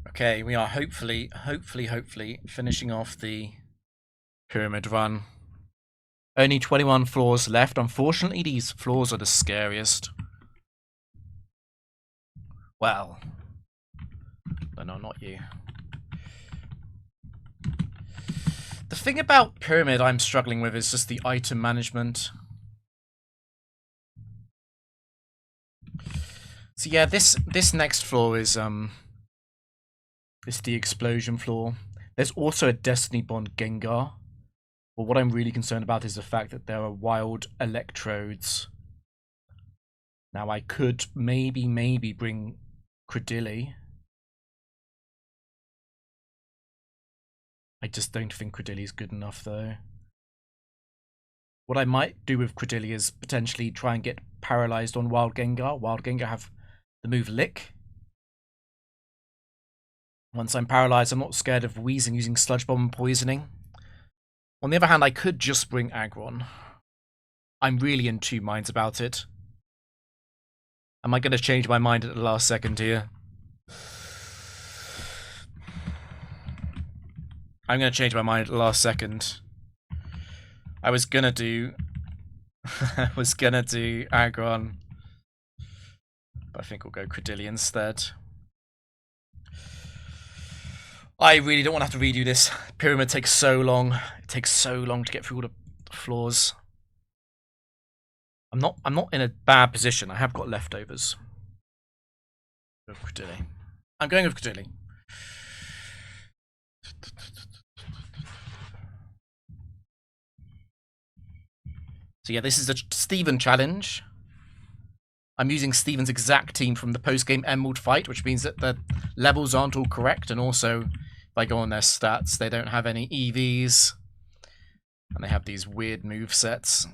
Okay, we are hopefully finishing off the pyramid run. Only 21 floors left. Unfortunately, these floors are the scariest. Well, no, not you. The thing about pyramid I'm struggling with is just the item management. So yeah, this next floor is the explosion floor. There's also a Destiny Bond Gengar. But what I'm really concerned about is the fact that there are wild electrodes. Now I could maybe bring Credilli. I just don't think Credilli is good enough though. What I might do with Credilli is potentially try and get paralyzed on Wild Gengar. Wild Gengar have the move Lick. Once I'm paralyzed, I'm not scared of Weezing using Sludge Bomb and Poisoning. On the other hand, I could just bring Aggron. I'm really in two minds about it. Am I going to change my mind at the last second here? I'm going to change my mind at the last second. I was going to do Aggron. But I think we'll go Credilli instead. I really don't want to have to redo this. Pyramid takes so long. It takes so long to get through all the floors. I'm not in a bad position. I have got leftovers. With Credilli. I'm going with Credilli. So yeah, this is the Steven challenge. I'm using Steven's exact team from the post-game Emerald fight, which means that the levels aren't all correct, and also, if I go on their stats, they don't have any EVs, and they have these weird move sets.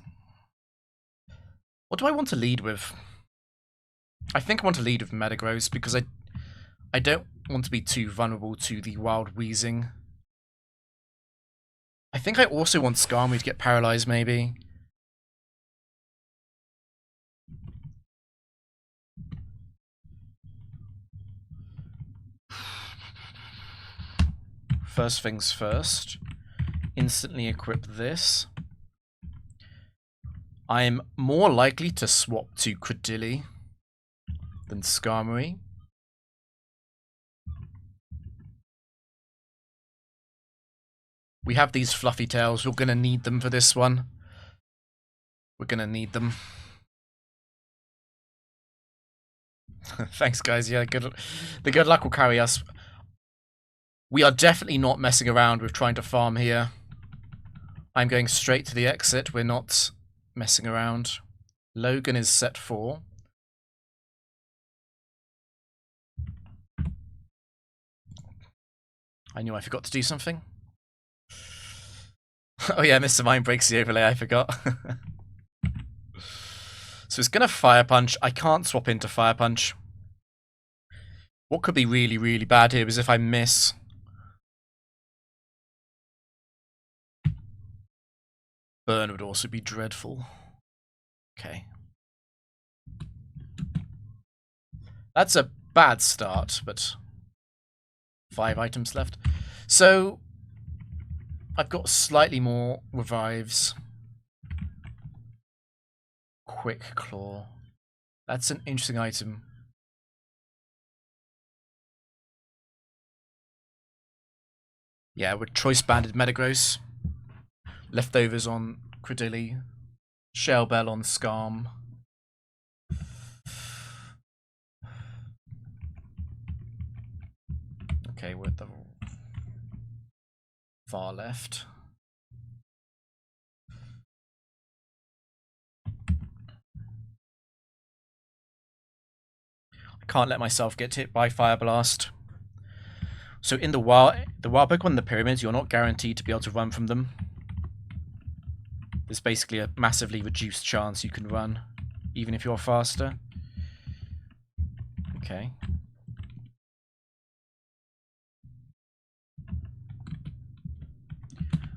What do I want to lead with? I think I want to lead with Metagross, because I don't want to be too vulnerable to the Wild Weezing. I think I also want Skarmory to get paralyzed, maybe. First things first. Instantly equip this. I'm more likely to swap to Credilli than Skarmory. We have these fluffy tails. We're going to need them for this one. We're going to need them. Thanks, guys. Yeah, the good luck will carry us. We are definitely not messing around with trying to farm here. I'm going straight to the exit. We're not messing around. Logan is set 4. I knew I forgot to do something. Oh yeah, Mr. Mind breaks the overlay, I forgot. So it's going to Fire Punch. I can't swap into Fire Punch. What could be really, really bad here is if I miss. Burn would also be dreadful. Okay. That's a bad start, but 5 items left. So I've got slightly more revives. Quick Claw. That's an interesting item. Yeah, with Choice Banded Metagross. Leftovers on Credilli. Shell Bell on Skarm. Okay, we're at the far left. I can't let myself get hit by Fire Blast. So in the wild Pokemon in the pyramids, you're not guaranteed to be able to run from them. There's basically a massively reduced chance you can run, even if you're faster. Okay.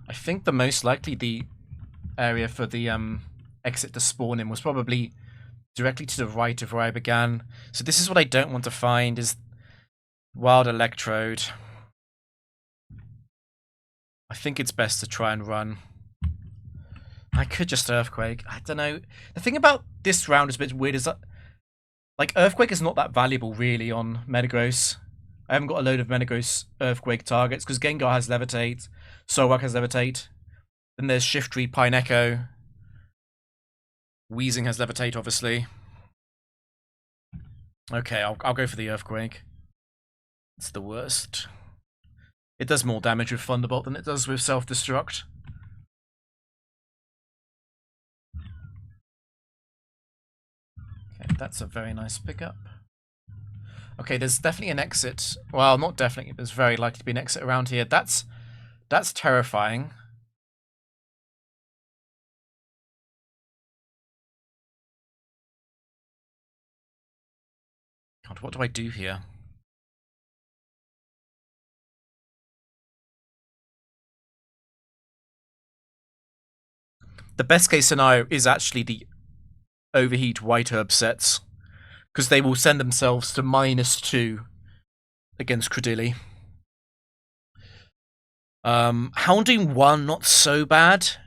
I think the most likely the area for the exit to spawn in was probably directly to the right of where I began. So this is what I don't want to find, is Wild Electrode. I think it's best to try and run. I could just Earthquake. I don't know. The thing about this round is a bit weird is that, like, Earthquake is not that valuable, really, on Metagross. I haven't got a load of Metagross Earthquake targets, because Gengar has Levitate, Solrock has Levitate, then there's Shiftry, Pineco, Weezing has Levitate, obviously. Okay, I'll go for the Earthquake. It's the worst. It does more damage with Thunderbolt than it does with Self-Destruct. Okay, that's a very nice pickup. Okay, there's definitely an exit. Well, not definitely. There's very likely to be an exit around here. That's terrifying. God, what do I do here? The best case scenario is actually the Overheat White Herb sets, because they will send themselves to -2 against Credilli. Houndoom 1, not so bad.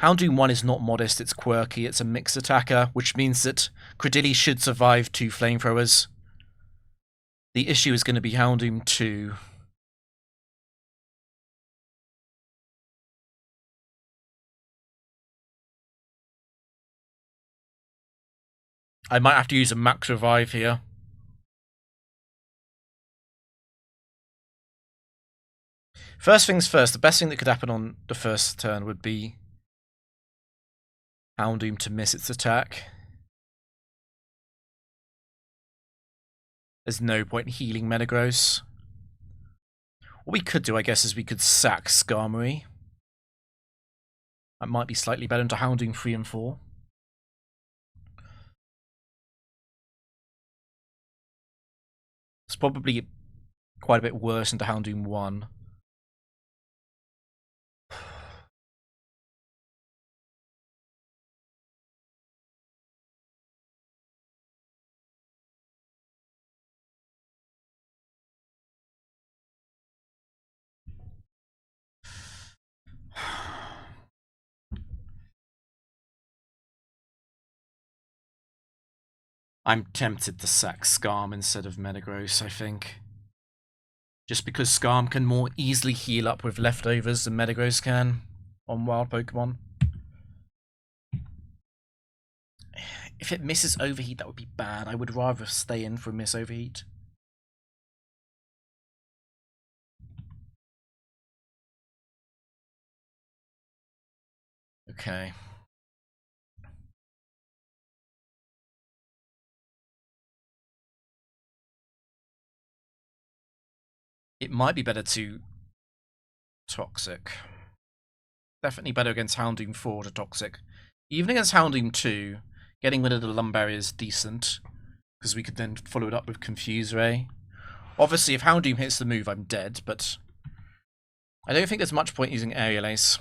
Houndoom 1 is not modest, it's quirky, it's a mixed attacker, which means that Credilli should survive 2 flamethrowers. The issue is going to be Houndoom 2. I might have to use a max revive here. First things first, the best thing that could happen on the first turn would be Houndoom to miss its attack. There's no point in healing Metagross. What we could do, I guess, is we could sack Skarmory. That might be slightly better into Houndoom 3 and 4. It's probably quite a bit worse into Houndoom 1. I'm tempted to sack Skarm instead of Metagross, I think. Just because Skarm can more easily heal up with leftovers than Metagross can on wild Pokemon. If it misses Overheat, that would be bad. I would rather stay in for a miss Overheat. Okay. It might be better to Toxic. Definitely better against Houndoom 4 to Toxic. Even against Houndoom 2, getting rid of the Lum Barrier is decent, because we could then follow it up with Confuse Ray. Obviously, if Houndoom hits the move, I'm dead, but I don't think there's much point using Aerial Ace.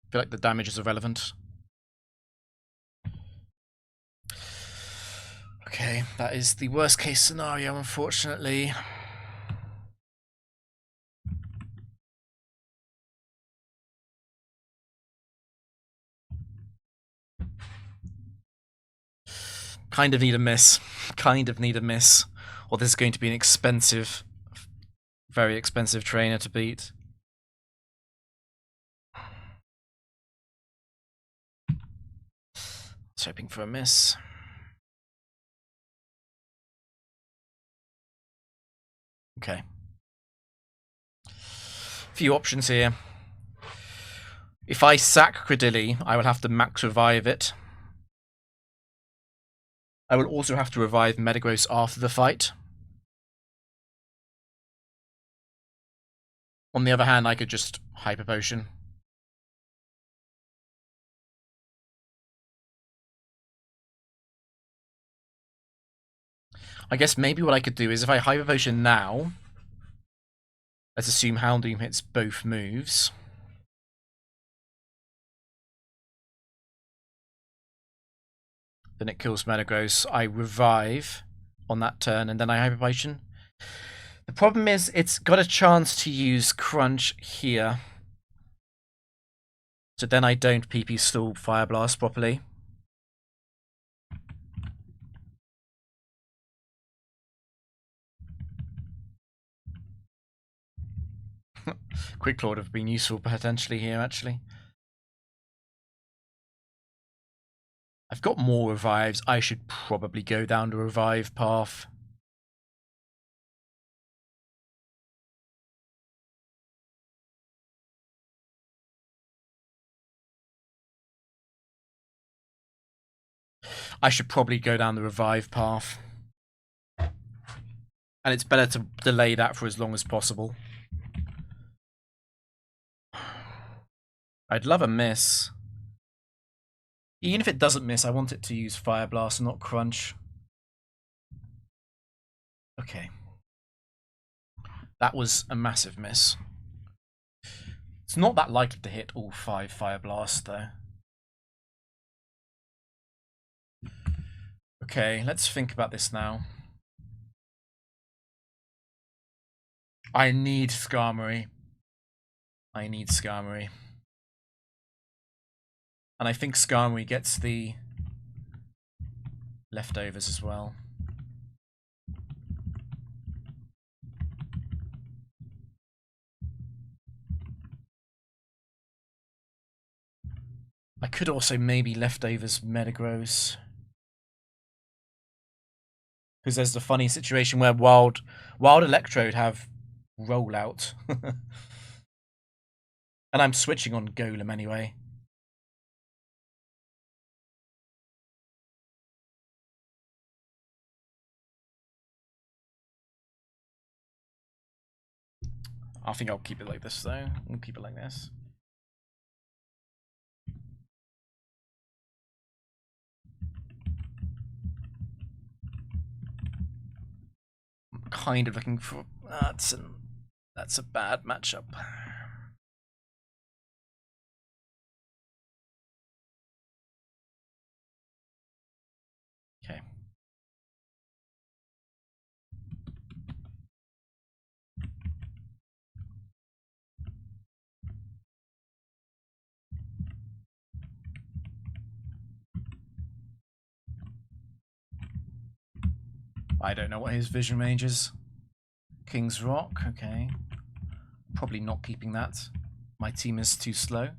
I feel like the damage is irrelevant. Okay, that is the worst case scenario, unfortunately. Kind of need a miss. Kind of need a miss. Or this is going to be an expensive, very expensive trainer to beat. I was hoping for a miss. Okay. Few options here. If I sack Credilli, I will have to max revive it. I will also have to revive Metagross after the fight. On the other hand, I could just Hyper Potion. I guess maybe what I could do is if I Hyper Potion now, let's assume Houndoom hits both moves. Then it kills Metagross. I revive on that turn, and then I Hyper Potion. The problem is it's got a chance to use Crunch here. So then I don't PP stall Fire Blast properly. Quick Claw would have been useful potentially here, actually. I've got more revives. I should probably go down the revive path. I should probably go down the revive path. And it's better to delay that for as long as possible. I'd love a miss. Even if it doesn't miss, I want it to use Fire Blast and not Crunch. Okay. That was a massive miss. It's not that likely to hit all 5 Fire Blasts, though. Okay, let's think about this now. I need Skarmory. I need Skarmory. And I think Skarmory gets the leftovers as well. I could also maybe leftovers Metagross. Because there's the funny situation where Wild Electrode have rollout. And I'm switching on Golem anyway. I think I'll keep it like this though. I'll keep it like this. I'm kind of looking for that's a bad matchup. Okay. I don't know what his Vision Range is. King's Rock, okay. Probably not keeping that. My team is too slow.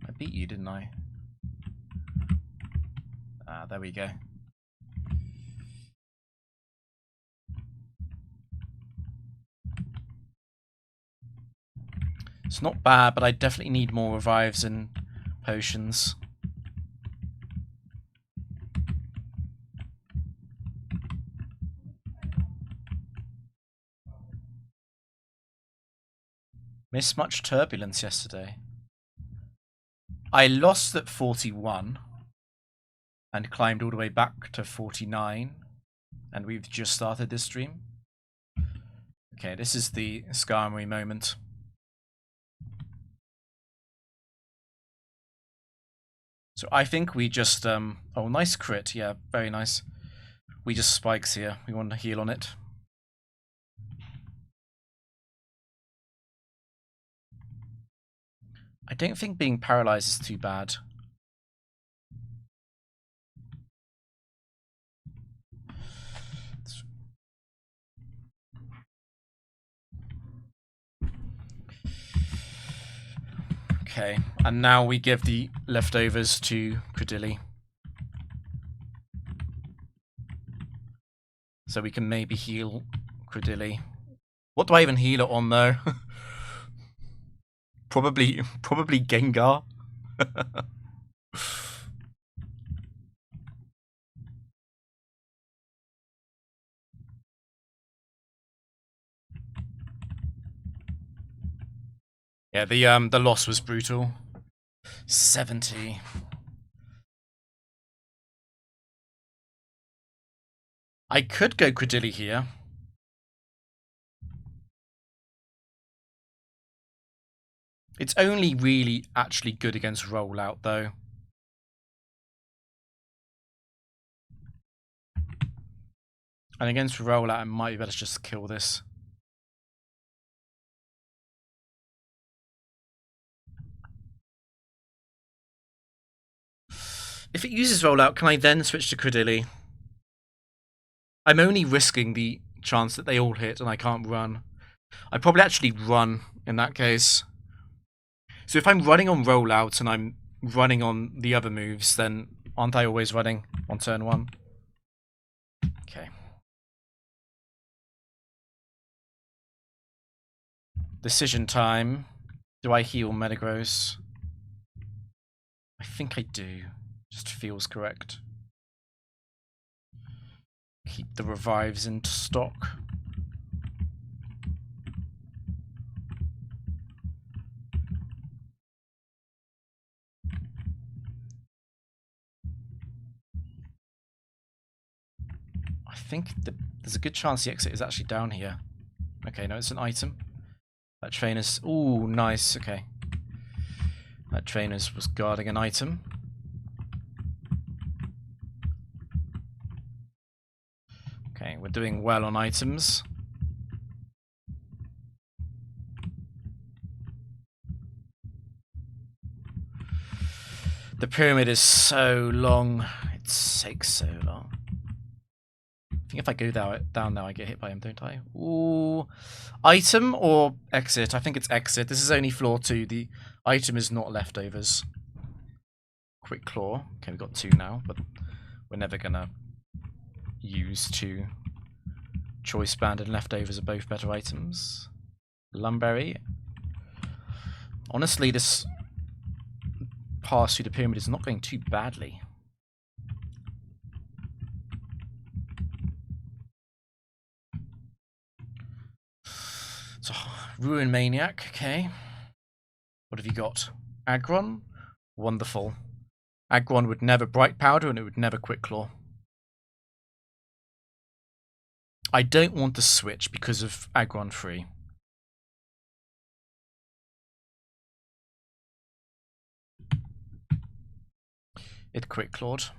I beat you, didn't I? Ah, there we go. It's not bad, but I definitely need more revives and potions. Missed much turbulence yesterday. I lost at 41 and climbed all the way back to 49, and we've just started this stream. Okay, this is the Skarmory moment. So I think we just oh, nice crit, yeah, very nice. We just spikes here. We want to heal on it. I don't think being paralyzed is too bad. Okay, and now we give the leftovers to Credilli. So we can maybe heal Credilli. What do I even heal it on though? Probably Gengar. Yeah, the loss was brutal. 70. I could go Credilli here. It's only really actually good against rollout, though. And against rollout, it might be better to just kill this. If it uses rollout, can I then switch to Credilli? I'm only risking the chance that they all hit and I can't run. I'd probably actually run in that case. So if I'm running on rollout and I'm running on the other moves, then aren't I always running on turn 1? Okay. Decision time. Do I heal Metagross? I think I do. Just feels correct. Keep the revives in stock. I think there's a good chance the exit is actually down here. Okay, no, it's an item. That trainer's... Ooh, nice, okay. That trainer's was guarding an item. Okay, we're doing well on items. The pyramid is so long. It takes so long. I think if I go down there, I get hit by him, don't I? Ooh. Item or exit? I think it's exit. This is only floor 2. The item is not leftovers. Quick claw. Okay, we've got 2 now, but we're never gonna use 2. Choice band and leftovers are both better items. Lumberry. Honestly, this pass through the pyramid is not going too badly. So, Ruin Maniac, okay. What have you got? Aggron? Wonderful. Aggron would never Bright Powder and it would never Quick Claw. I don't want to switch because of Aggron free. It Quick Clawed.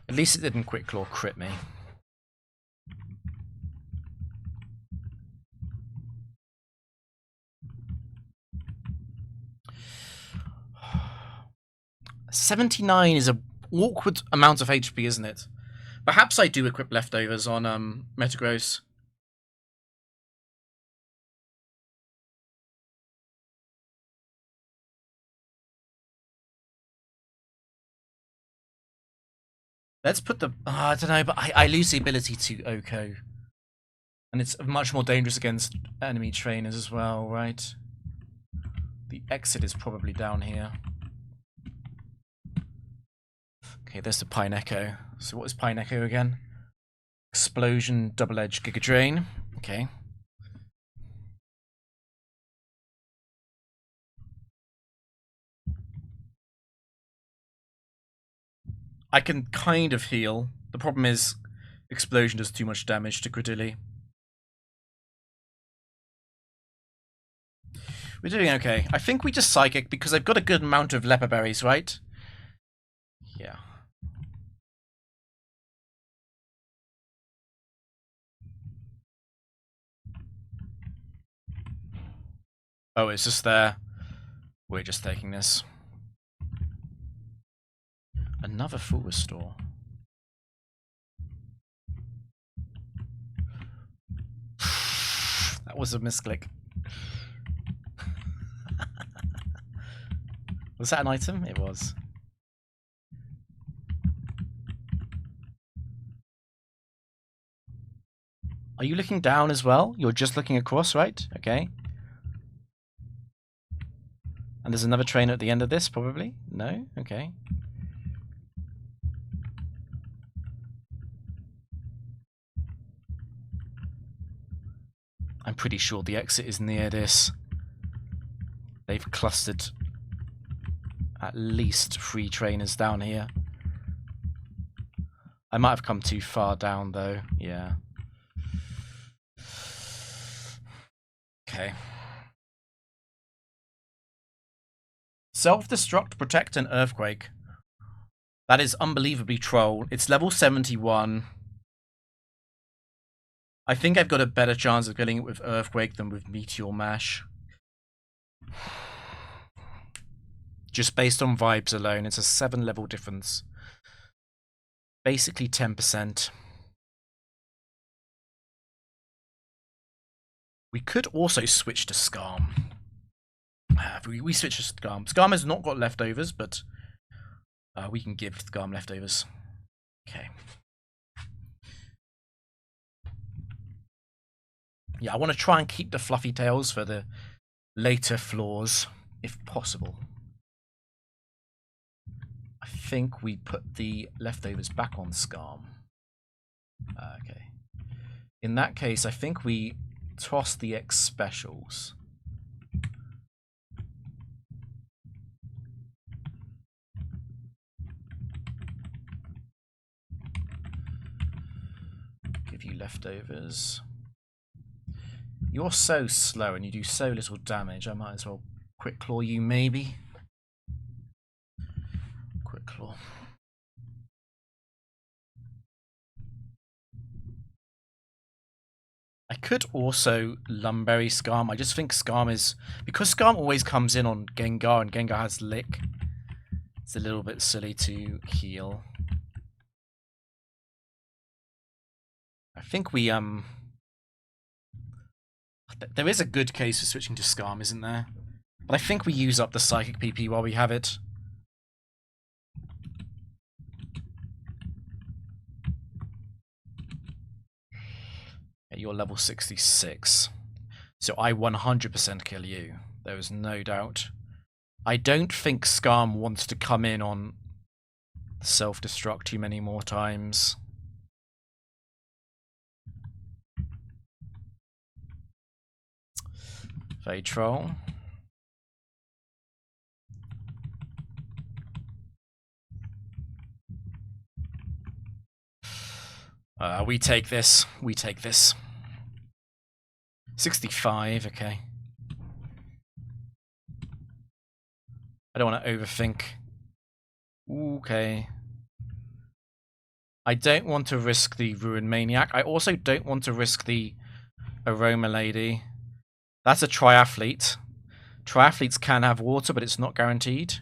At least it didn't Quick Claw crit me. $79 is an awkward amount of HP, isn't it? Perhaps I do equip leftovers on Metagross. Let's put the... I don't know, but I lose the ability to OHKO. And it's much more dangerous against enemy trainers as well, right? The exit is probably down here. Okay, there's the Pine Echo. So what is Pine Echo again? Explosion, double-edged Giga Drain. Okay. I can kind of heal. The problem is Explosion does too much damage to Credilli. We're doing okay. I think we just Psychic because I've got a good amount of Leper Berries, right? Yeah. Oh, it's just there. We're just taking this. Another full restore. That was a misclick. Was that an item? It was. Are you looking down as well? You're just looking across, right? Okay. And there's another trainer at the end of this, probably? No? Okay. I'm pretty sure the exit is near this. They've clustered at least 3 trainers down here. I might have come too far down, though. Yeah. Okay. Self-destruct, protect, and earthquake. That is unbelievably troll. It's level 71. I think I've got a better chance of getting it with earthquake than with meteor mash. Just based on vibes alone, it's a 7-level difference. Basically 10%. We could also switch to Skarm. We switch to Skarm. Skarm has not got leftovers, but we can give Skarm leftovers. Okay. Yeah, I want to try and keep the fluffy tails for the later floors, if possible. I think we put the leftovers back on Skarm. Okay. In that case, I think we toss the X specials. Give you leftovers. You're so slow and you do so little damage. I might as well quick claw you, maybe. Quick claw. I could also Lumberry Skarm. I just think Skarm is... Because Skarm always comes in on Gengar and Gengar has Lick, it's a little bit silly to heal. I think we... There is a good case for switching to Skarm, isn't there? But I think we use up the Psychic PP while we have it. You're level 66. So I 100% kill you. There is no doubt. I don't think Skarm wants to come in on self-destruct too many more times. Fade Troll. We take this. We take this. 65, okay. I don't want to overthink. Okay. I don't want to risk the Ruin Maniac. I also don't want to risk the Aroma Lady. That's a Triathlete. Triathletes can have water, but it's not guaranteed.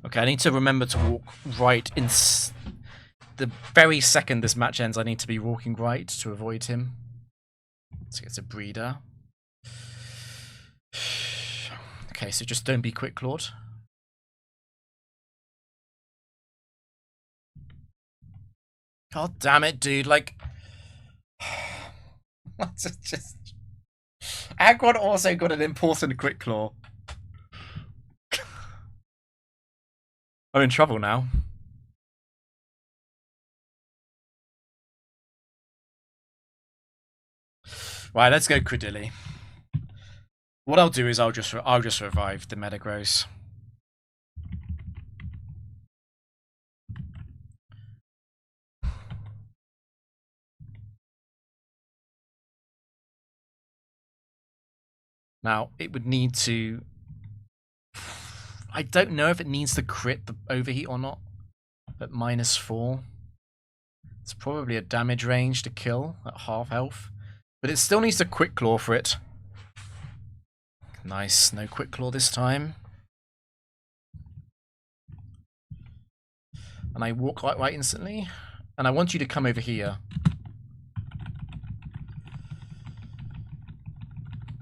Okay, I need to remember to walk right in... The very second this match ends, I need to be walking right to avoid him. So it's a breeder. Okay, so just don't be quick clawed. God damn it, dude! Like, just Aggron also got an important quick claw. I'm in trouble now. Right, let's go Credilli. What I'll do is I'll just revive the Metagross. Now it would need to. I don't know if it needs to crit the overheat or not. At -4, it's probably a damage range to kill at half health, but it still needs to quick claw for it. Nice, no quick claw this time. And I walk right instantly. And I want you to come over here.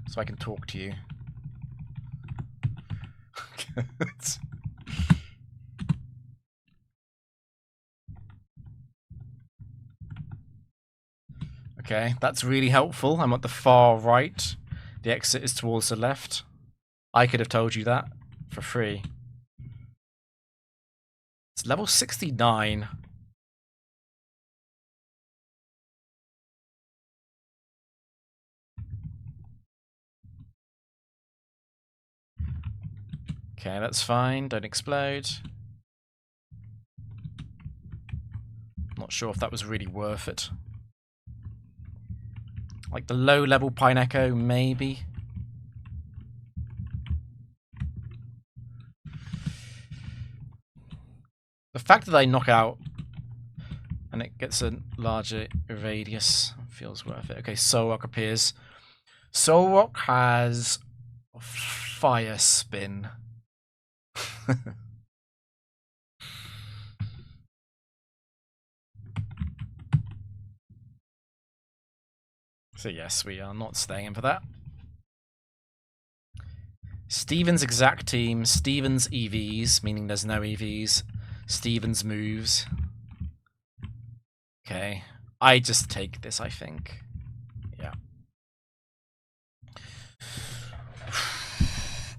So I can talk to you. Okay, that's really helpful. I'm at the far right. The exit is towards the left. I could have told you that for free. It's level 69. Okay, that's fine. Don't explode. Not sure if that was really worth it. Like the low-level Pine Echo, maybe. The fact that I knock out and it gets a larger radius feels worth it. Okay, Solrock appears. Solrock has Fire Spin. So yes, we are not staying in for that. Steven's exact team, Steven's EVs, meaning there's no EVs. Steven's moves. Okay. I just take this, I think. Yeah.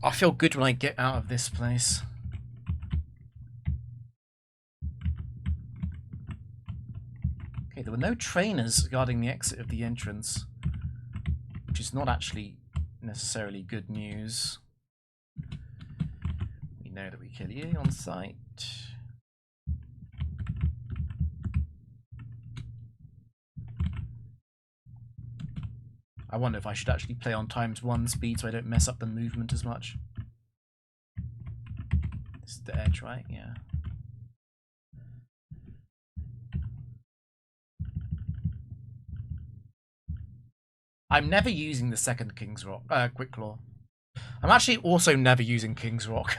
I feel good when I get out of this place. Okay, there were no trainers guarding the exit of the entrance, which is not actually necessarily good news. We know that we kill you on sight. I wonder if I should actually play on ×1 speed so I don't mess up the movement as much. This is the edge, right? Yeah. I'm never using the second King's Rock, Quick Claw. I'm actually also never using King's Rock.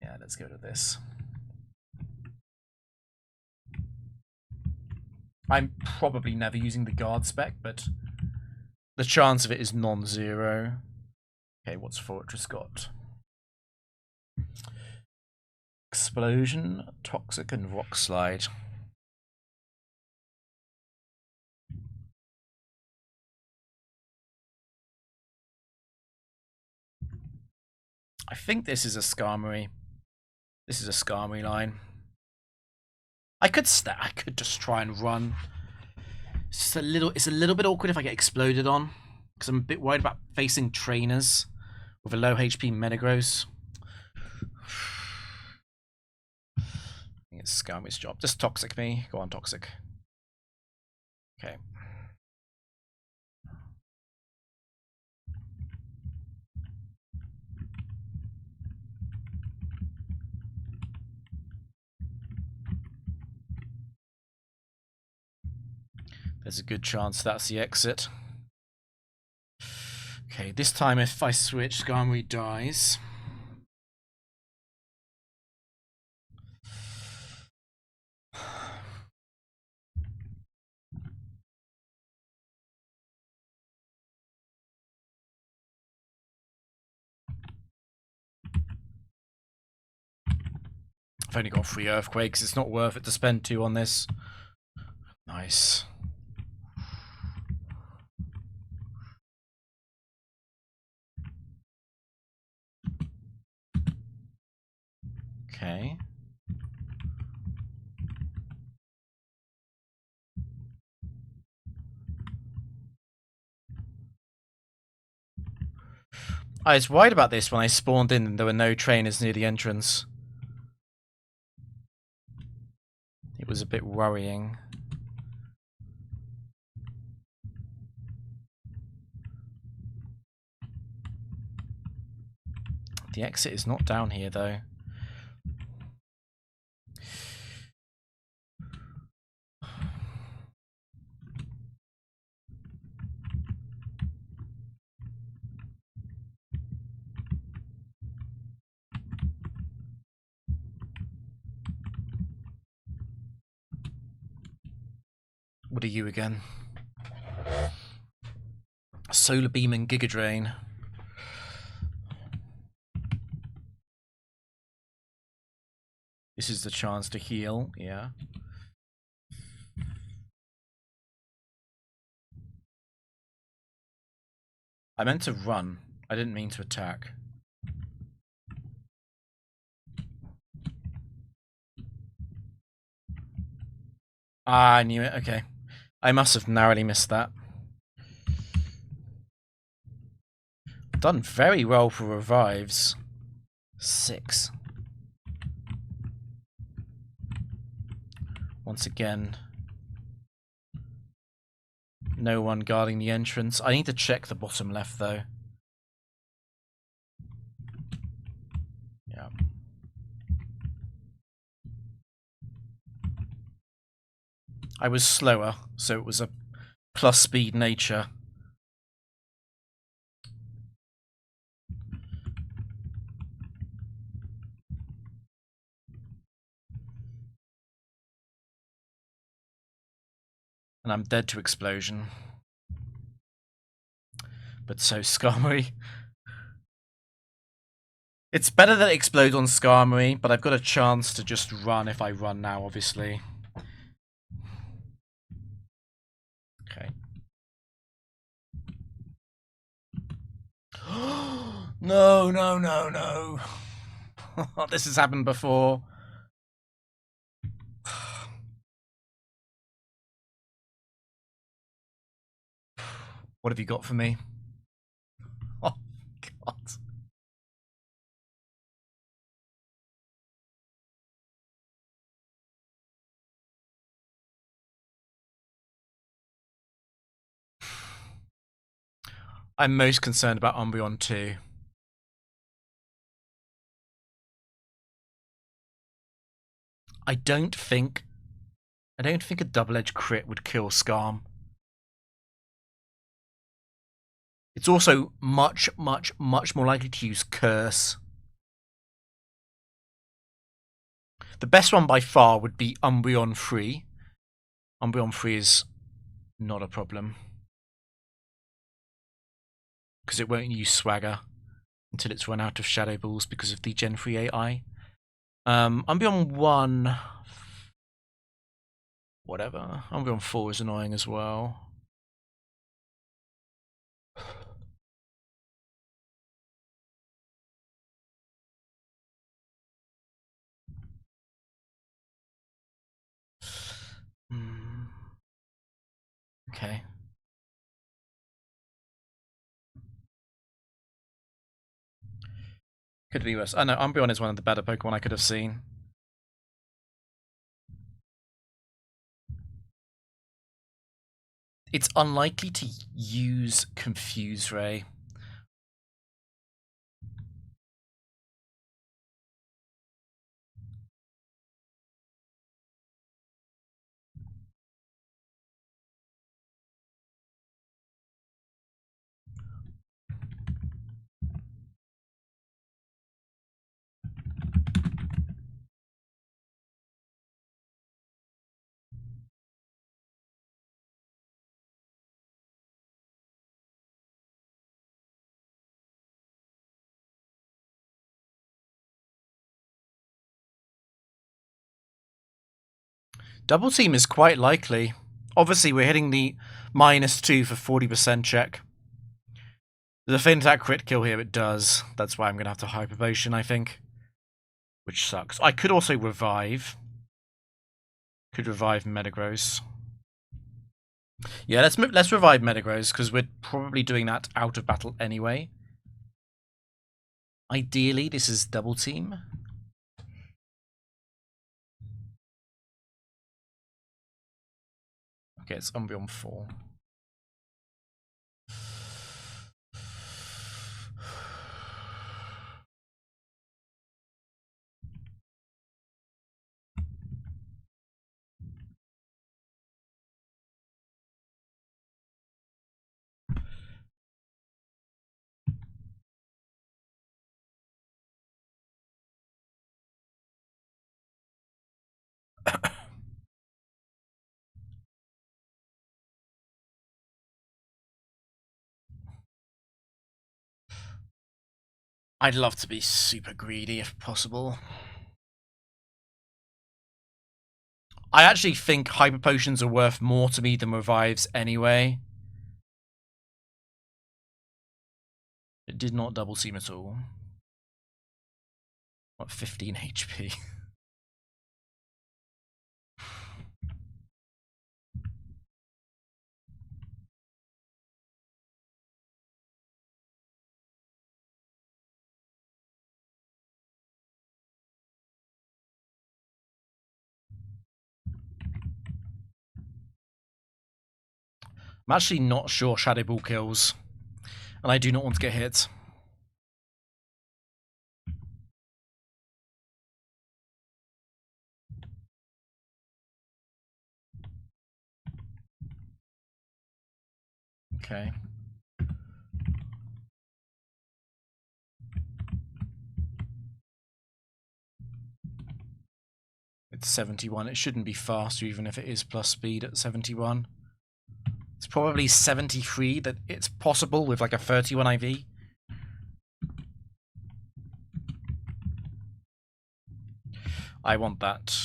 Yeah, let's go to this. I'm probably never using the guard spec, but the chance of it is non-zero. Okay, what's Fortress got? Explosion, Toxic, and Rock Slide. I think this is a Skarmory. This is a Skarmory line. I could just try and run. It's a little bit awkward if I get exploded on, because I'm a bit worried about facing trainers with a low HP Metagross. I think it's Skarmory's job. Just Toxic me. Go on, Toxic. Okay. There's a good chance that's the exit. Okay, this time if I switch, Skarmory dies. I've only got 3 Earthquakes, it's not worth it to spend 2 on this. Nice. Okay. I was worried about this when I spawned in and there were no trainers near the entrance. It was a bit worrying. The exit is not down here though. What are you again? Solar Beam and Giga Drain. This is the chance to heal, yeah. I meant to run. I didn't mean to attack. Ah, I knew it, okay. I must have narrowly missed that. Done very well for revives. 6. Once again, no one guarding the entrance. I need to check the bottom left, though. Yeah. I was slower, so it was a plus speed nature. And I'm dead to explosion. But so Skarmory. It's better that it explodes on Skarmory, but I've got a chance to just run if I run now, obviously. Okay. No, no, no, no. This has happened before. What have you got for me? Oh, God. I'm most concerned about Umbreon 2. I don't think a double-edged crit would kill Skarm. It's also much, much, much more likely to use Curse. The best one by far would be Umbreon 3. Umbreon 3 is not a problem. Because it won't use Swagger until it's run out of Shadow Balls because of the Gen 3 AI. Umbreon 1... Whatever. Umbreon 4 is annoying as well. Okay. Could be worse. I know Umbreon is one of the better Pokemon I could have seen. It's unlikely to use Confuse Ray. Double Team is quite likely. Obviously, we're hitting the -2 for 40% check. There's a Feint Attack crit kill here, it does. That's why I'm going to have to Hyper Potion, I think. Which sucks. I could also revive. Could revive Metagross. Yeah, let's revive Metagross, because we're probably doing that out of battle anyway. Ideally, this is Double Team. Okay, it's Umbreon 4. I'd love to be super greedy if possible. I actually think Hyper Potions are worth more to me than Revives anyway. It did not double team at all. What, 15 HP? I'm actually not sure Shadow Ball kills, and I do not want to get hit. Okay. It's 71. It shouldn't be faster even if it is plus speed at 71. It's probably 73 that it's possible with like a 31 IV. I want that.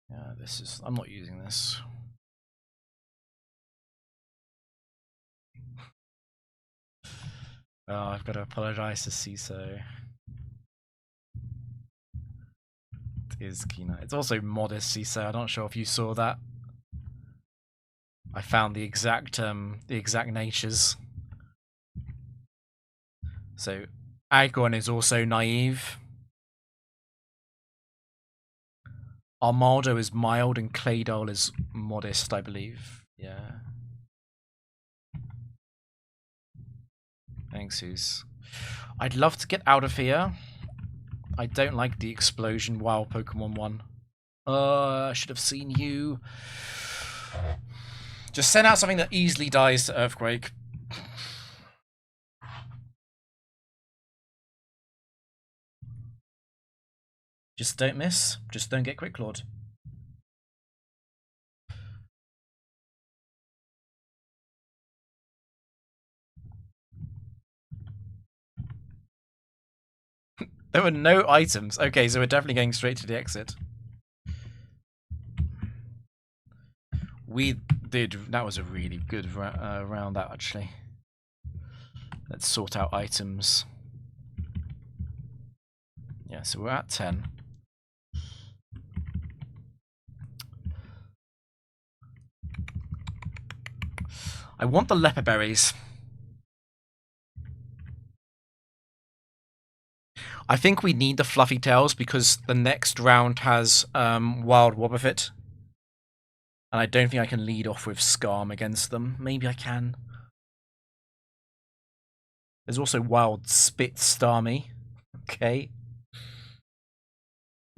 Yeah, this is... I'm not using this. Oh, I've got to apologize to CISO. It is Kina. It's also modest CISO. I'm not sure if you saw that. I found the exact natures. So Aggron is also naive. Armado is mild and Claydol is modest, I believe. Yeah. Thanks, Zeus. I'd love to get out of here. I don't like the explosion while Pokemon won. I should have seen you. Just send out something that easily dies to Earthquake. Just don't miss. Just don't get Quick Clawed. There were no items. Okay, so we're definitely going straight to the exit. We did. That was a really good round, that actually. Let's sort out items. Yeah, so we're at 10. I want the leper berries. I think we need the fluffy tails because the next round has wild Wobbuffet. And I don't think I can lead off with Scarm against them. Maybe I can. There's also wild Spit Starmie. Okay.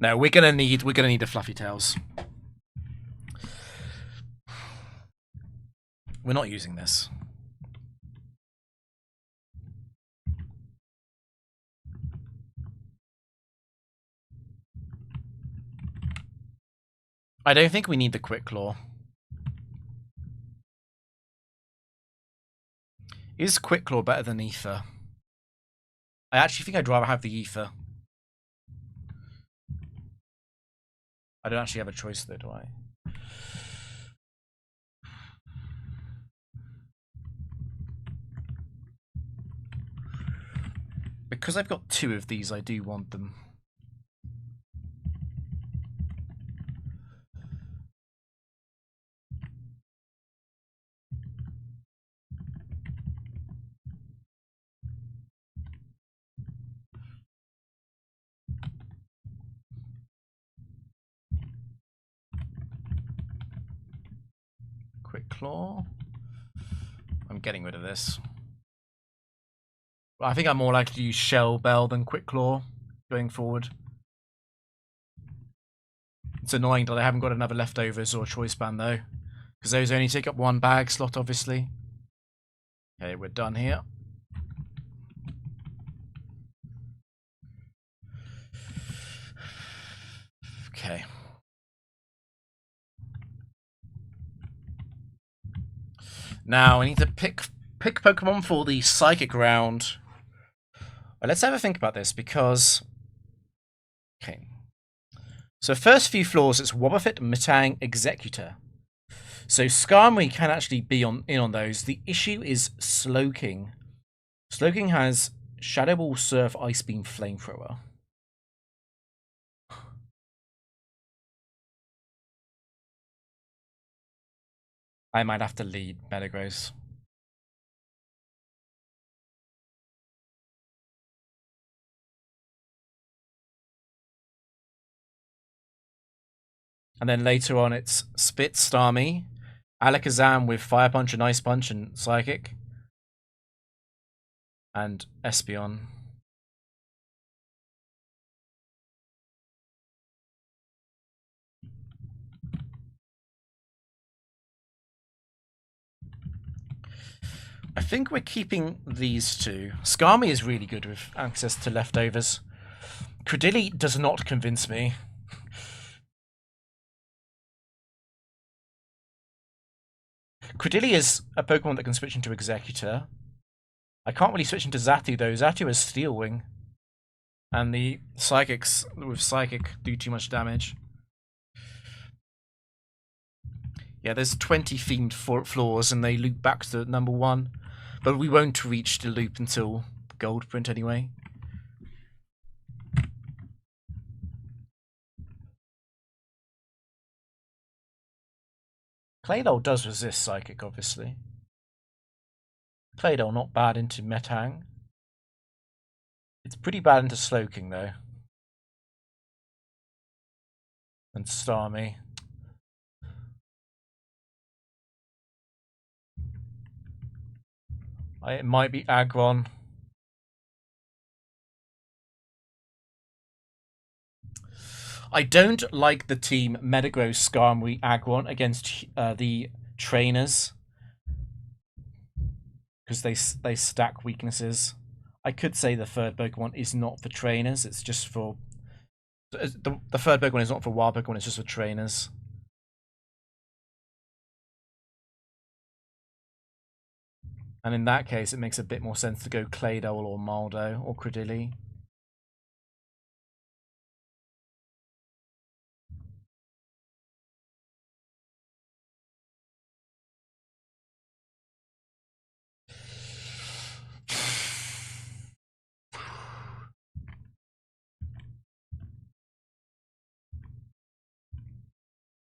No, we're gonna need the fluffy tails. We're not using this. I don't think we need the Quick Claw. Is Quick Claw better than Ether? I actually think I'd rather have the Ether. I don't actually have a choice though, do I? Because I've got 2 of these, I do want them. Quick Claw. I'm getting rid of this. I think I'm more likely to use Shell Bell than Quick Claw going forward. It's annoying that I haven't got another leftovers or choice band though, because those only take up 1 bag slot, obviously. Okay, we're done here. Okay. Now I need to pick Pokemon for the Psychic round. Let's have a think about this because... Okay. So first few floors, it's Wobbuffet, Metang, Executor. So Skarmory can actually be in on those. The issue is Slowking. Slowking has Shadow Ball, Surf, Ice Beam, Flamethrower. I might have to lead Metagross. And then later on it's Spit, Starmie, Alakazam with Fire Punch and Ice Punch and Psychic. And Espeon. I think we're keeping these two. Skarmy is really good with access to leftovers. Credilli does not convince me. Credilli is a Pokemon that can switch into Executor. I can't really switch into Xatu though. Xatu has Steel Wing. And the Psychics with Psychic do too much damage. Yeah, there's 20 themed floors and they loop back to number 1. But we won't reach the loop until Gold Print anyway. Claydol does resist Psychic, obviously. Claydol not bad into Metang. It's pretty bad into Slowking, though. And Starmie. It might be Aggron. I don't like the team Metagross, Skarmory, Aggron against the trainers. Because they stack weaknesses. I could say the third Pokemon is not for trainers, it's just for... The third Pokemon is not for wild Pokemon, it's just for trainers. And in that case, it makes a bit more sense to go Claydol or Maldo or Credilli.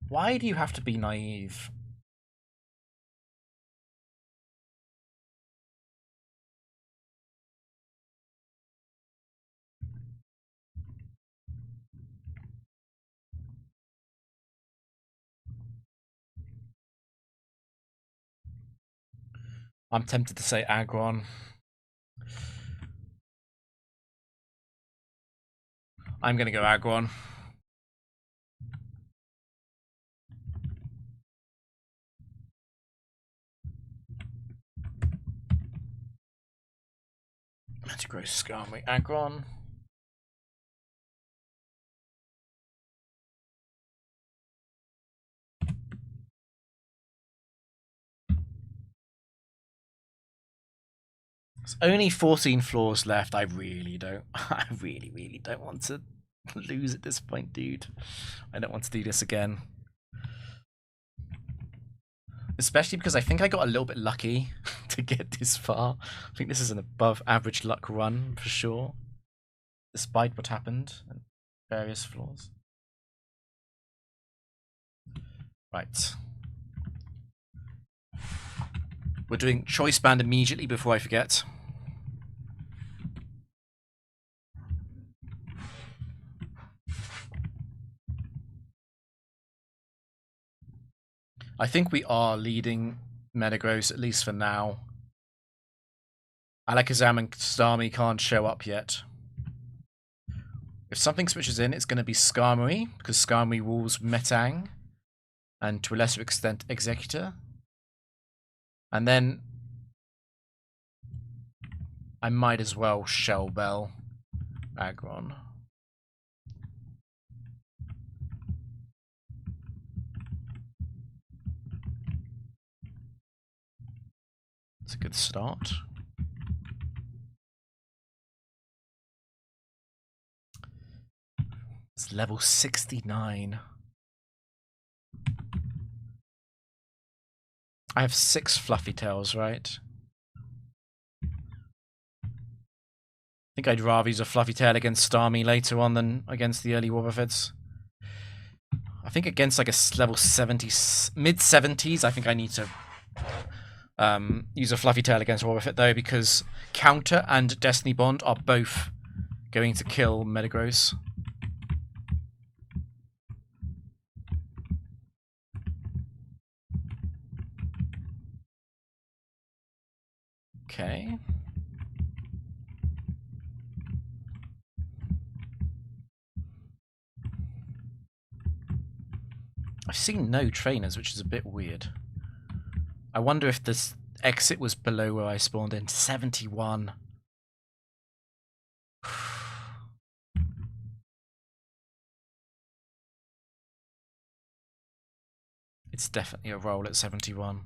Why do you have to be naive? I'm tempted to say Aggron. I'm going to go Aggron. Metagross, Skarmory, Aggron. There's only 14 floors left. I really don't want to lose at this point, dude. I don't want to do this again. Especially because I think I got a little bit lucky to get this far. I think this is an above average luck run for sure. Despite what happened at various floors. Right. We're doing Choice Band immediately before I forget. I think we are leading Metagross, at least for now. Alakazam and Starmie can't show up yet. If something switches in, it's going to be Skarmory, because Skarmory rules Metang, and to a lesser extent, Executor. And then I might as well Shell Bell Aggron. It's a good start. It's level 69. I have 6 Fluffy Tails, right? I think I'd rather use a Fluffy Tail against Starmie later on than against the early Wobbuffets. I think against like a level 70, mid-70s, I think I need to use a Fluffy Tail against Wobbuffet though, because Counter and Destiny Bond are both going to kill Metagross. I've seen no trainers, which is a bit weird. I wonder if this exit was below where I spawned in. 71. It's definitely a roll at 71.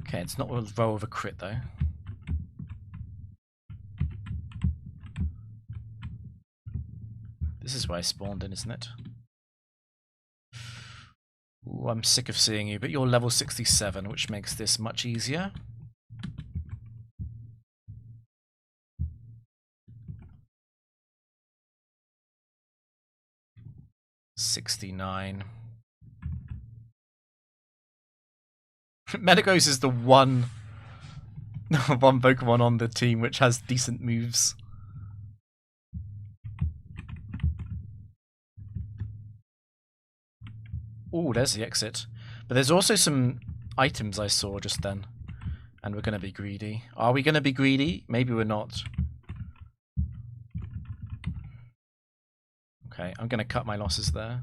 Okay, it's not a roll of a crit though. This is where I spawned in, isn't it? Ooh, I'm sick of seeing you, but you're level 67, which makes this much easier. $69. Metagross is the one Pokemon on the team which has decent moves. Oh, there's the exit. But there's also some items I saw just then. And we're going to be greedy. Are we going to be greedy? Maybe we're not. Okay, I'm going to cut my losses there.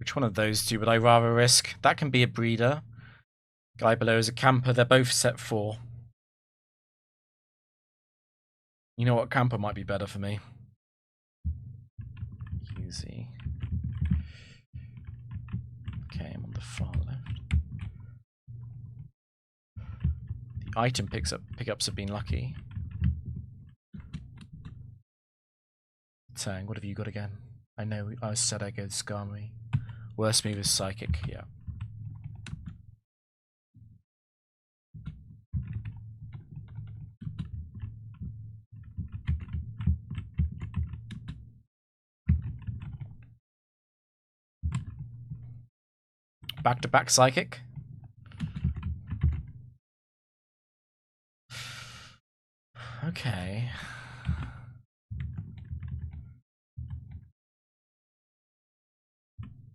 Which one of those two would I rather risk? That can be a breeder. Guy below is a camper. They're both set 4. You know what? Camper might be better for me. Easy. Okay, I'm on the far left. The item pickups have been lucky. Tang, what have you got again? I know I said I go Skarmory. Worst move is Psychic, yeah. Back-to-back Psychic. Okay.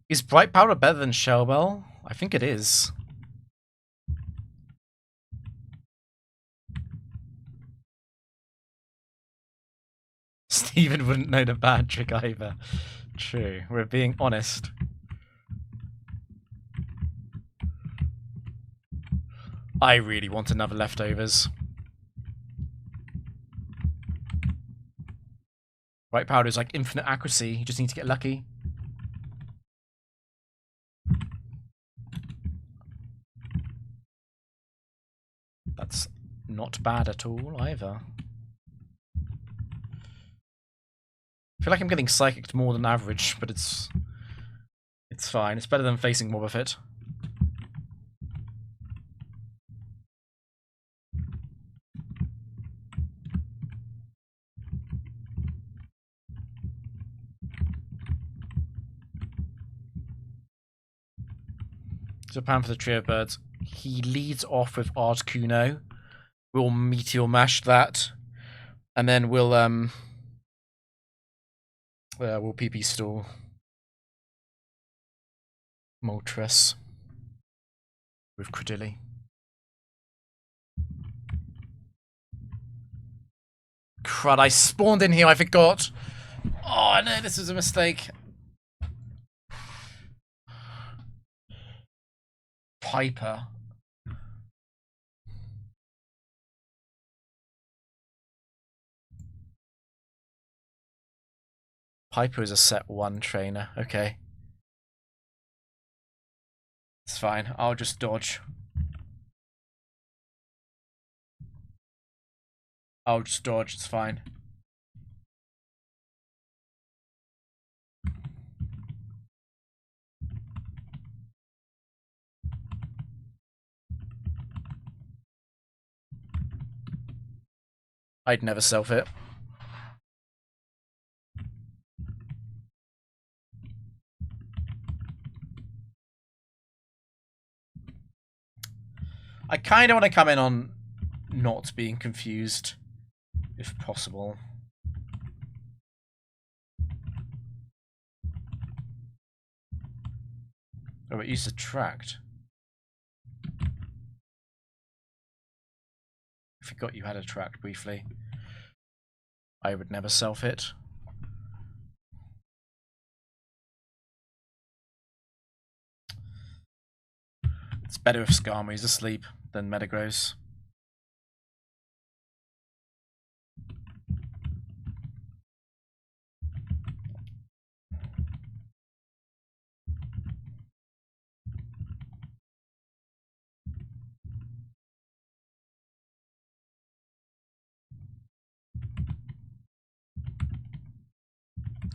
Is Bright Powder better than Shellbell? I think it is. Steven wouldn't know the bad trick either. True, we're being honest. I really want another leftovers. Bright Powder is like infinite accuracy, you just need to get lucky. That's not bad at all either. I feel like I'm getting psychicked more than average, but it's fine. It's better than facing Wobbuffet. So plan for the trio of birds. He leads off with Articuno. We'll Meteor Mash that. And then we'll PP Stall. Moltres. With Credilli. Crud, I spawned in here, I forgot. Oh no, this was a mistake. Piper. Piper is a set 1 trainer, okay. It's fine, I'll just dodge. I'll just dodge, it's fine. I'd never self-hit. I kind of want to come in on not being confused, if possible. Oh, it used to attract. I forgot you had attract briefly. I would never self-hit. It's better if Skarmory's asleep than Metagross.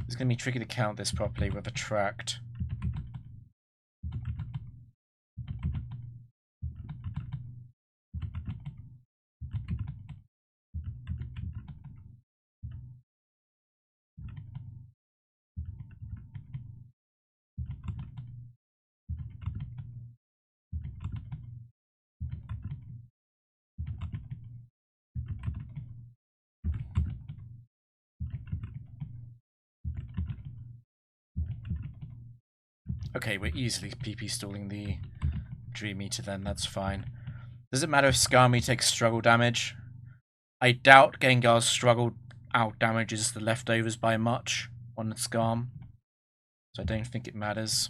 It's going to be tricky to count this properly with attract. Okay, we're easily PP stalling the Dream Eater then, that's fine. Does it matter if Skarmory takes struggle damage? I doubt Gengar's struggle out damages the leftovers by much on the Skarm, so I don't think it matters.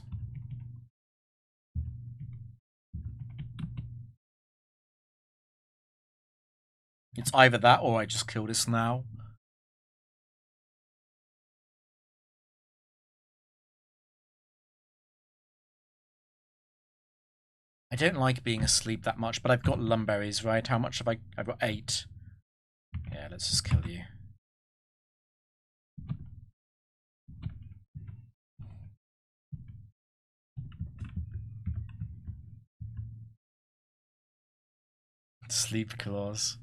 It's either that or I just kill this now. I don't like being asleep that much, but I've got Lumberries, right? How much have I? I've got 8. Yeah, let's just kill you. Sleep claws.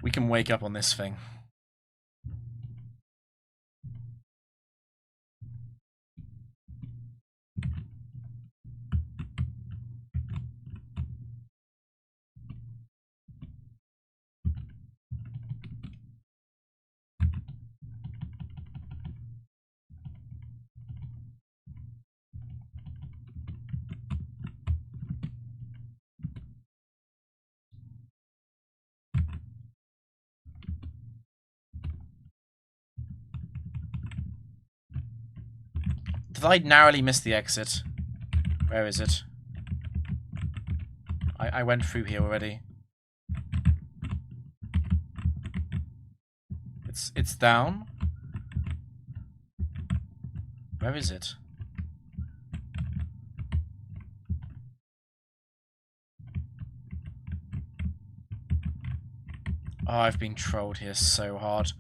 We can wake up on this thing. Did I narrowly miss the exit? Where is it? I went through here already. It's down. Where is it? Oh, I've been trolled here so hard.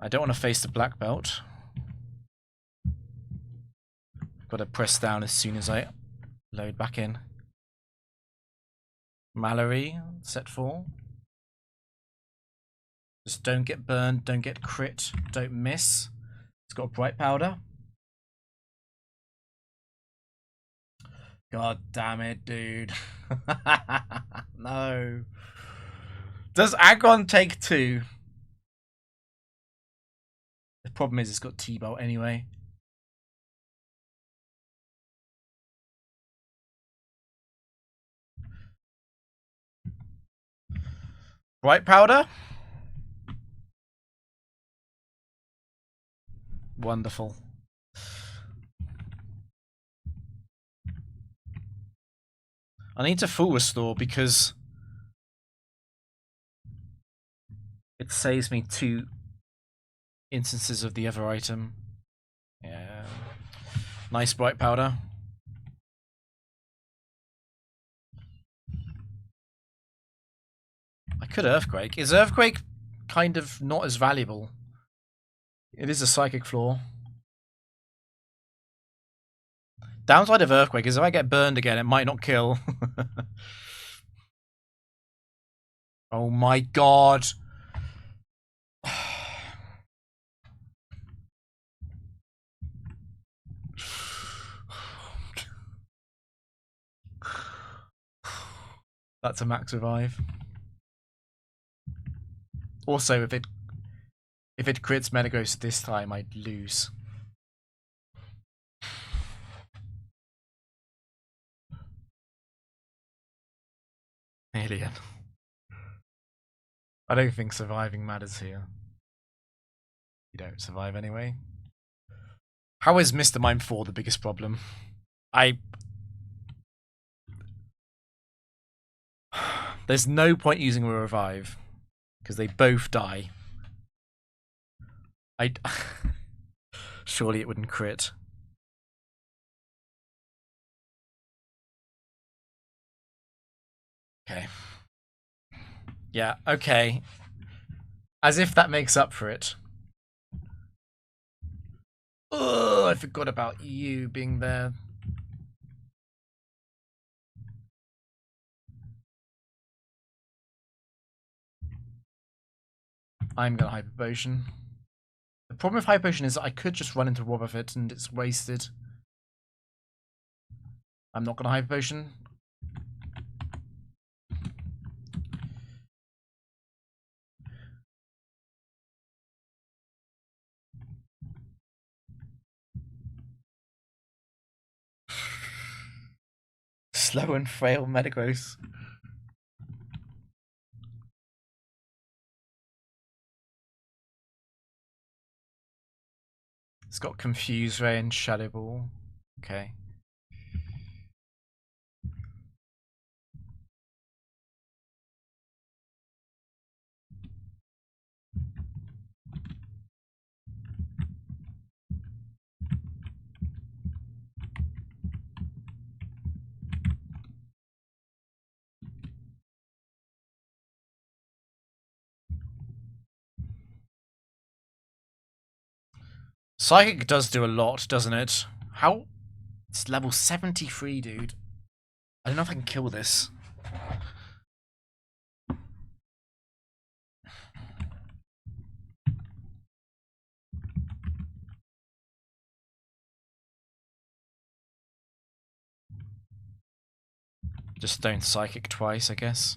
I don't want to face the black belt. Got to press down as soon as I load back in. Mallory, set 4. Just don't get burned, don't get crit, don't miss. It's got a bright powder. God damn it, dude. No. Does Aggron take 2? The problem is it's got T-Bolt anyway. Bright powder? Wonderful. I need to full restore because it saves me 2 instances of the other item. Yeah. Nice bright powder. I could Earthquake. Is Earthquake kind of not as valuable? It is a psychic flaw. Downside of Earthquake is if I get burned again, it might not kill. Oh my god. That's a max revive. Also, if it crits Metagross this time, I'd lose. Alien. I don't think surviving matters here. You don't survive anyway. How is Mr. Mime 4 the biggest problem? There's no point using a revive, because they both die. Surely it wouldn't crit. Okay. Yeah, okay. As if that makes up for it. Oh, I forgot about you being there. I'm gonna Hyper Potion. The problem with Hyper Potion is I could just run into Wobbuffet and it's wasted. I'm not gonna Hyper Potion. Slow and frail Metagross. It's got Confuse Ray and Shadow Ball. Okay. Psychic does do a lot, doesn't it? How? It's level 73, dude. I don't know if I can kill this. Just don't Psychic twice, I guess.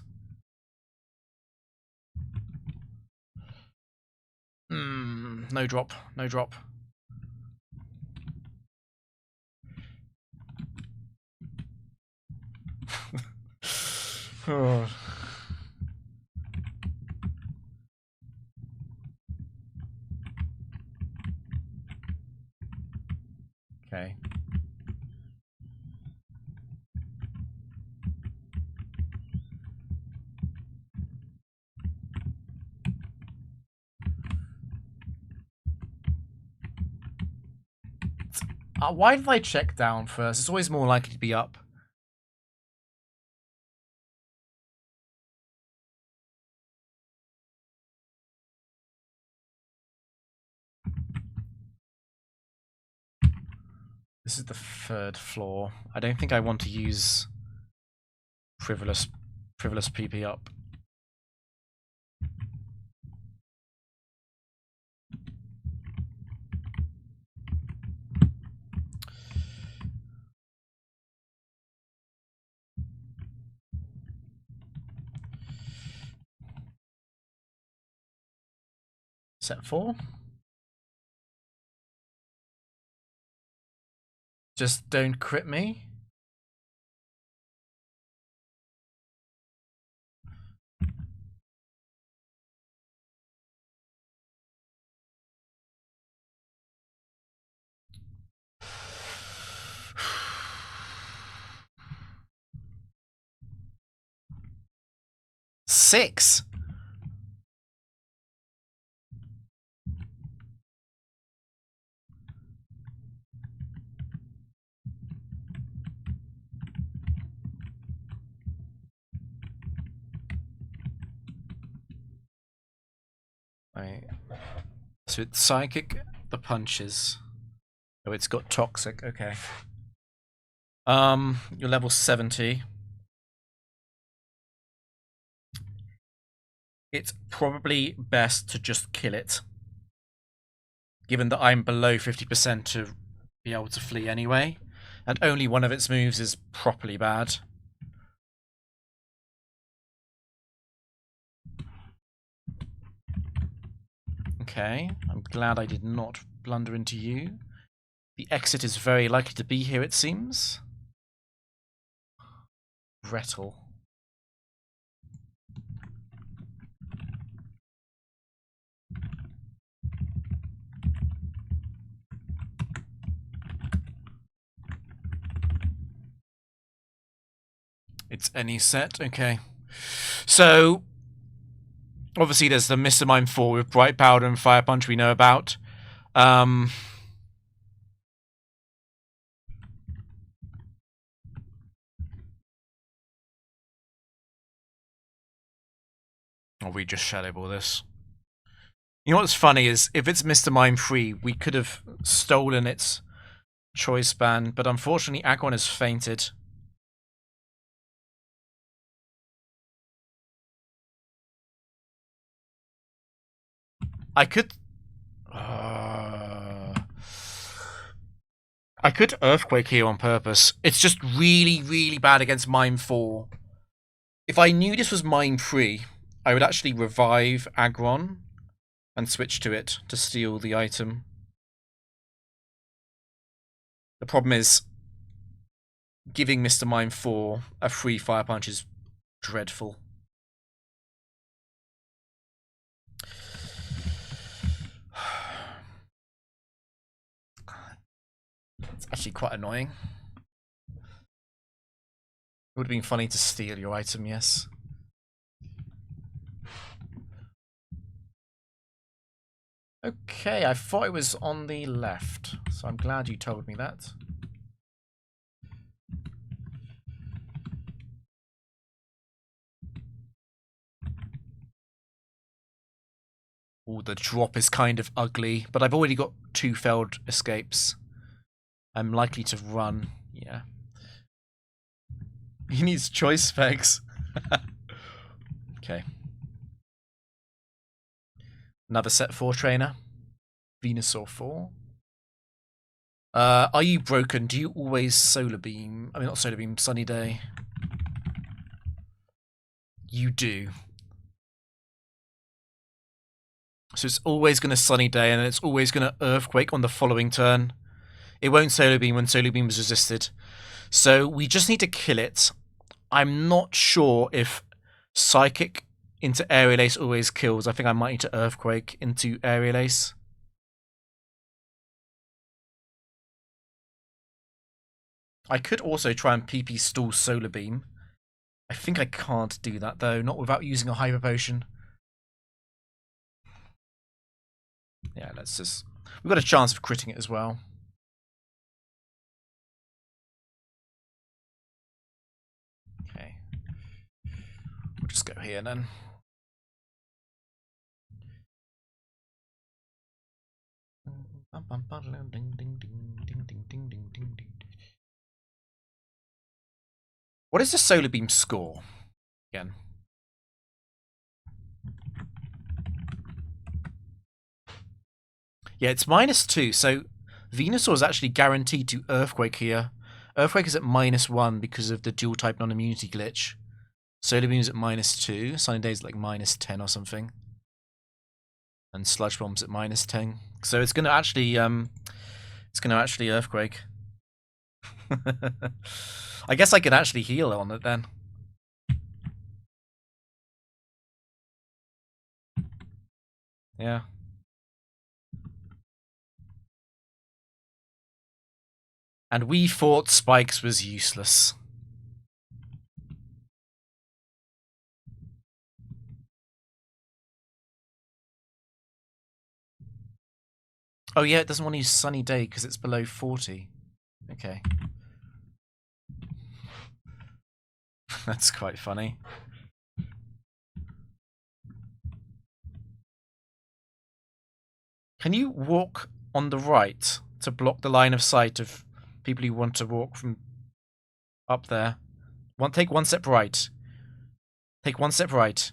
No drop, no drop. Oh. Okay. Why did I check down first? It's always more likely to be up. This is the 3rd floor. I don't think I want to use frivolous PP up. Set 4. Just don't crit me. Six. Right. So it's Psychic, the punches. Oh, it's got Toxic, okay. You're level 70. It's probably best to just kill it. Given that I'm below 50% to be able to flee anyway. And only one of its moves is properly bad. Okay, I'm glad I did not blunder into you. The exit is very likely to be here, it seems. Rettel. It's any set, okay. So, obviously there's the Mr. Mime 4 with Bright Powder and Fire Punch we know about. Or we just Shadow Ball this. You know what's funny is, if it's Mr. Mime 3, we could have stolen its choice band, but unfortunately Aggron has fainted. I could Earthquake here on purpose. It's just really, really bad against Mime 4. If I knew this was Mime 3, I would actually revive Aggron and switch to it to steal the item. The problem is, giving Mr. Mime 4 a free Fire Punch is dreadful. It's actually quite annoying. It would have been funny to steal your item, yes. Okay, I thought it was on the left, so I'm glad you told me that. Oh, the drop is kind of ugly, but I've already got 2 failed escapes. I'm likely to run, yeah. He needs choice specs. Okay. Another set 4 trainer. Venusaur 4. Are you broken? Do you always Solar Beam? I mean, not Solar Beam, Sunny Day. You do. So it's always going to Sunny Day, and it's always going to Earthquake on the following turn. It won't Solar Beam when Solar Beam is resisted. So we just need to kill it. I'm not sure if Psychic into Aerial Ace always kills. I think I might need to Earthquake into Aerial Ace. I could also try and PP stall Solar Beam. I think I can't do that though, not without using a Hyper Potion. Yeah, let's just... We've got a chance of critting it as well. Okay. We'll just go here then. What is the Solar Beam score? Again. Yeah, it's -2, so Venusaur is actually guaranteed to Earthquake here. Earthquake is at -1 because of the dual type non-immunity glitch. Solar Beam is at -2. Sunny Day is like -10 or something. And Sludge Bomb's at -10. So it's gonna actually Earthquake. I guess I can actually heal on it then. Yeah. And we thought Spikes was useless. Oh yeah, it doesn't want to use Sunny Day because it's below 40. Okay. That's quite funny. Can you walk on the right to block the line of sight of people who want to walk from up there? Take one step right. Take one step right.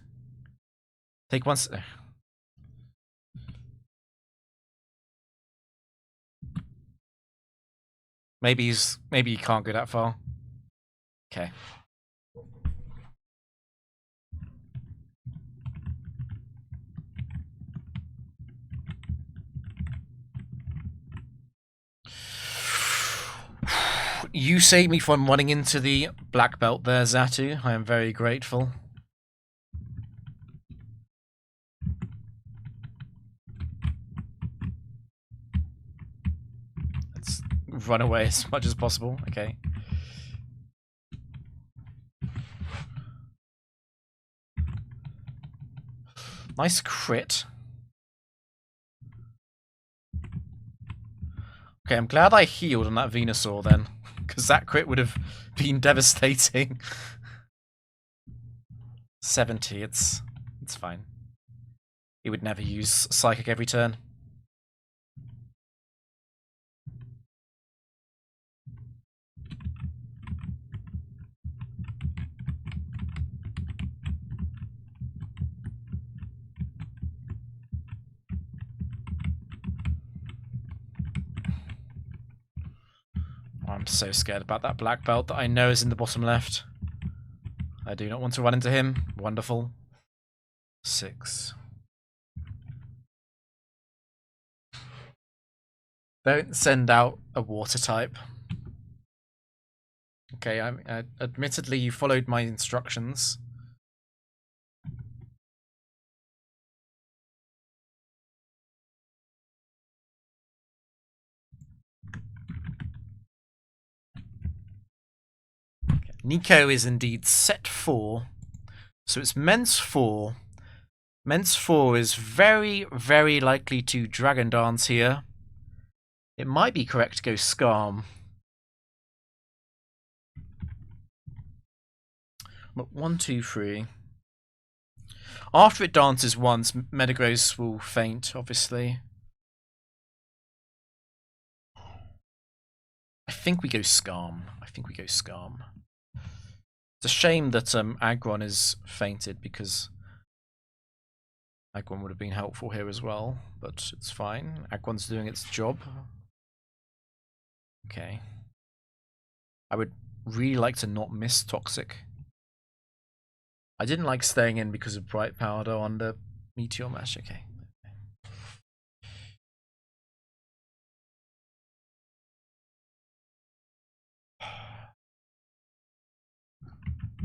Take one step... Maybe he can't go that far. Okay. You saved me from running into the black belt there, Xatu. I am very grateful. Let's run away as much as possible. Okay. Nice crit. Okay, I'm glad I healed on that Venusaur then, because that crit would have been devastating. 70, it's fine. He would never use Psychic every turn. I'm so scared about that black belt that I know is in the bottom left. I do not want to run into him. Wonderful. 6. Don't send out a water type. Okay, admittedly you followed my instructions. Okay. Nico is indeed set 4. So it's Mence 4. Mence 4 is very, very likely to Dragon Dance here. It might be correct to go Scarm. But 1, 2, 3. After it dances once, Metagross will faint, obviously. I think we go Scarm. It's a shame that Aggron is fainted, because Aggron would have been helpful here as well, but it's fine. Aggron's doing its job. Okay. I would really like to not miss Toxic. I didn't like staying in because of Bright Powder on the Meteor Mash. Okay.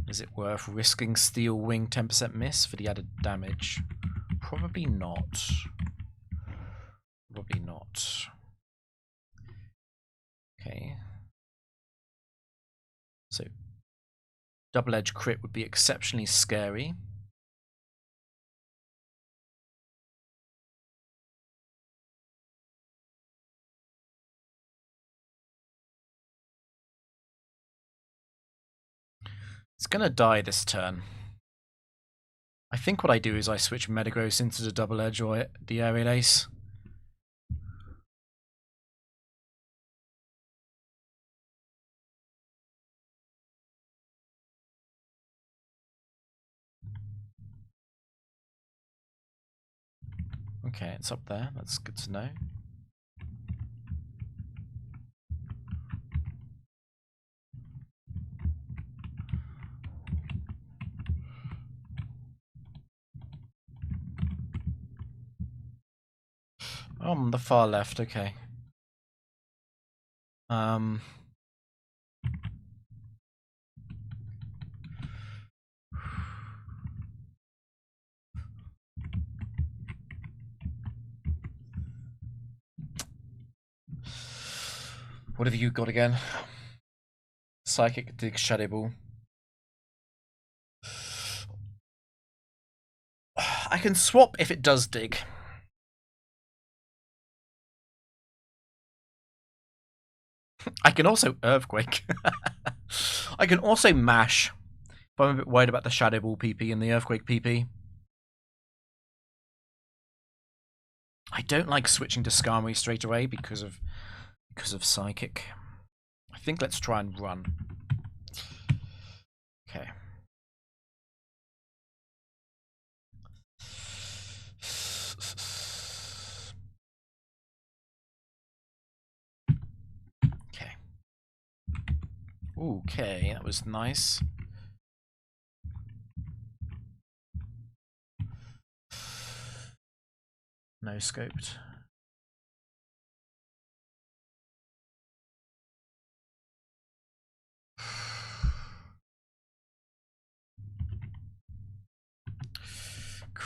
Is it worth risking Steel Wing 10% miss for the added damage? Probably not. Probably not. Okay. So, Double Edge crit would be exceptionally scary. It's gonna die this turn. I think what I do is I switch Metagross into the Double Edge or the Aerial Ace. Okay, it's up there. That's good to know. On the far left, okay. What have you got again? Psychic Dig Shadow Ball. I can swap if it does dig. I can also Earthquake. I can also mash. But I'm a bit worried about the Shadow Ball PP and the Earthquake PP. I don't like switching to Skarmory straight away because of Psychic. I think let's try and run. Okay. Okay. Okay, that was nice. No scoped.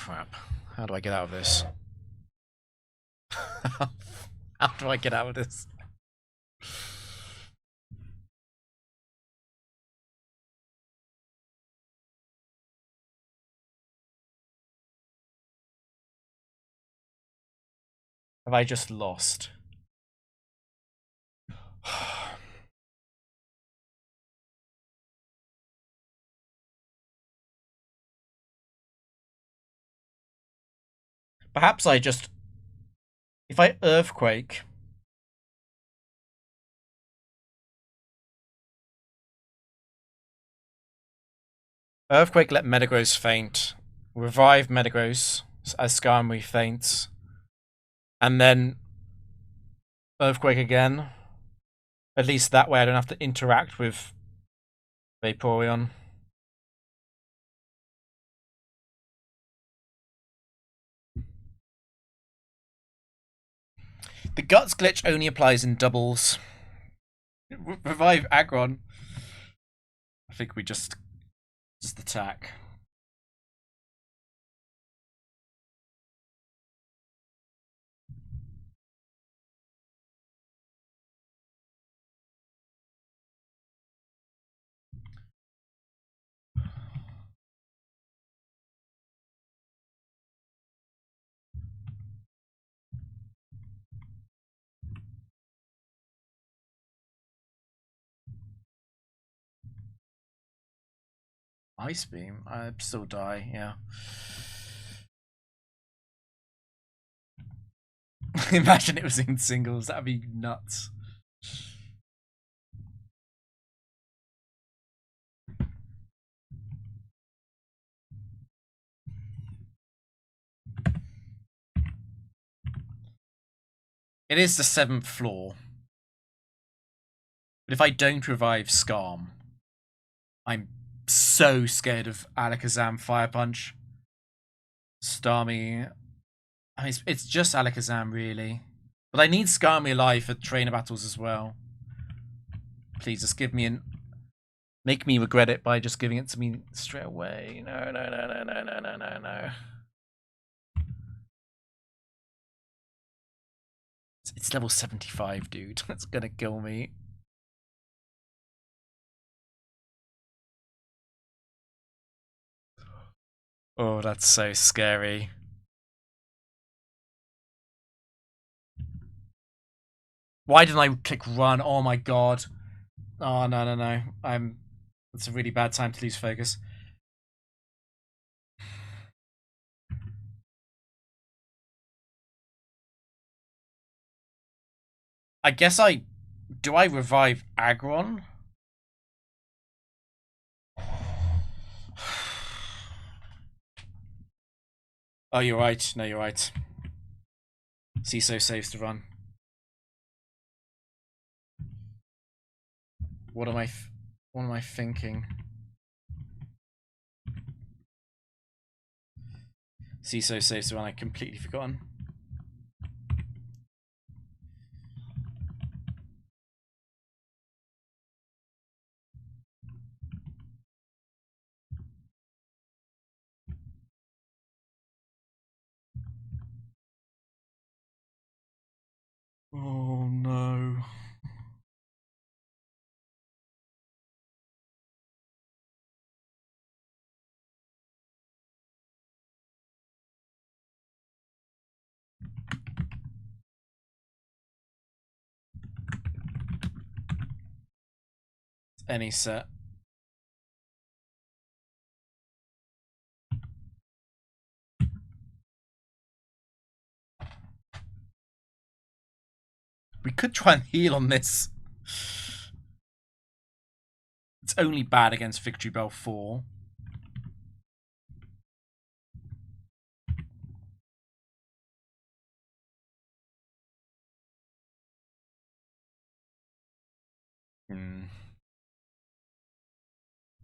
crap. How do I get out of this? How do I get out of this? Have I just lost? Perhaps I just... If I Earthquake... Earthquake, let Metagross faint. Revive Metagross as Skarmory faints. And then Earthquake again. At least that way I don't have to interact with Vaporeon. The Guts glitch only applies in doubles. Revive Aggron. I think we just attack. Ice Beam? I'd still die, yeah. Imagine it was in singles, that'd be nuts. It is the 7th floor. But if I don't revive Skarm, I'm so scared of Alakazam Fire Punch. Starmie. It's just Alakazam, really. But I need Skarmory alive for trainer battles as well. Please just give me an... Make me regret it by just giving it to me straight away. No, no, no, no, no, no, no, no, no. It's level 75, dude. That's gonna kill me. Oh, that's so scary. Why didn't I click run? Oh my god. Oh, no, no, no. It's a really bad time to lose focus. I guess do I revive Aggron? Oh, you're right. No, you're right. CISO saves to run. What am I thinking? CISO saves to run. I completely forgotten. Oh no. Any set. We could try and heal on this. It's only bad against Victory Bell 4.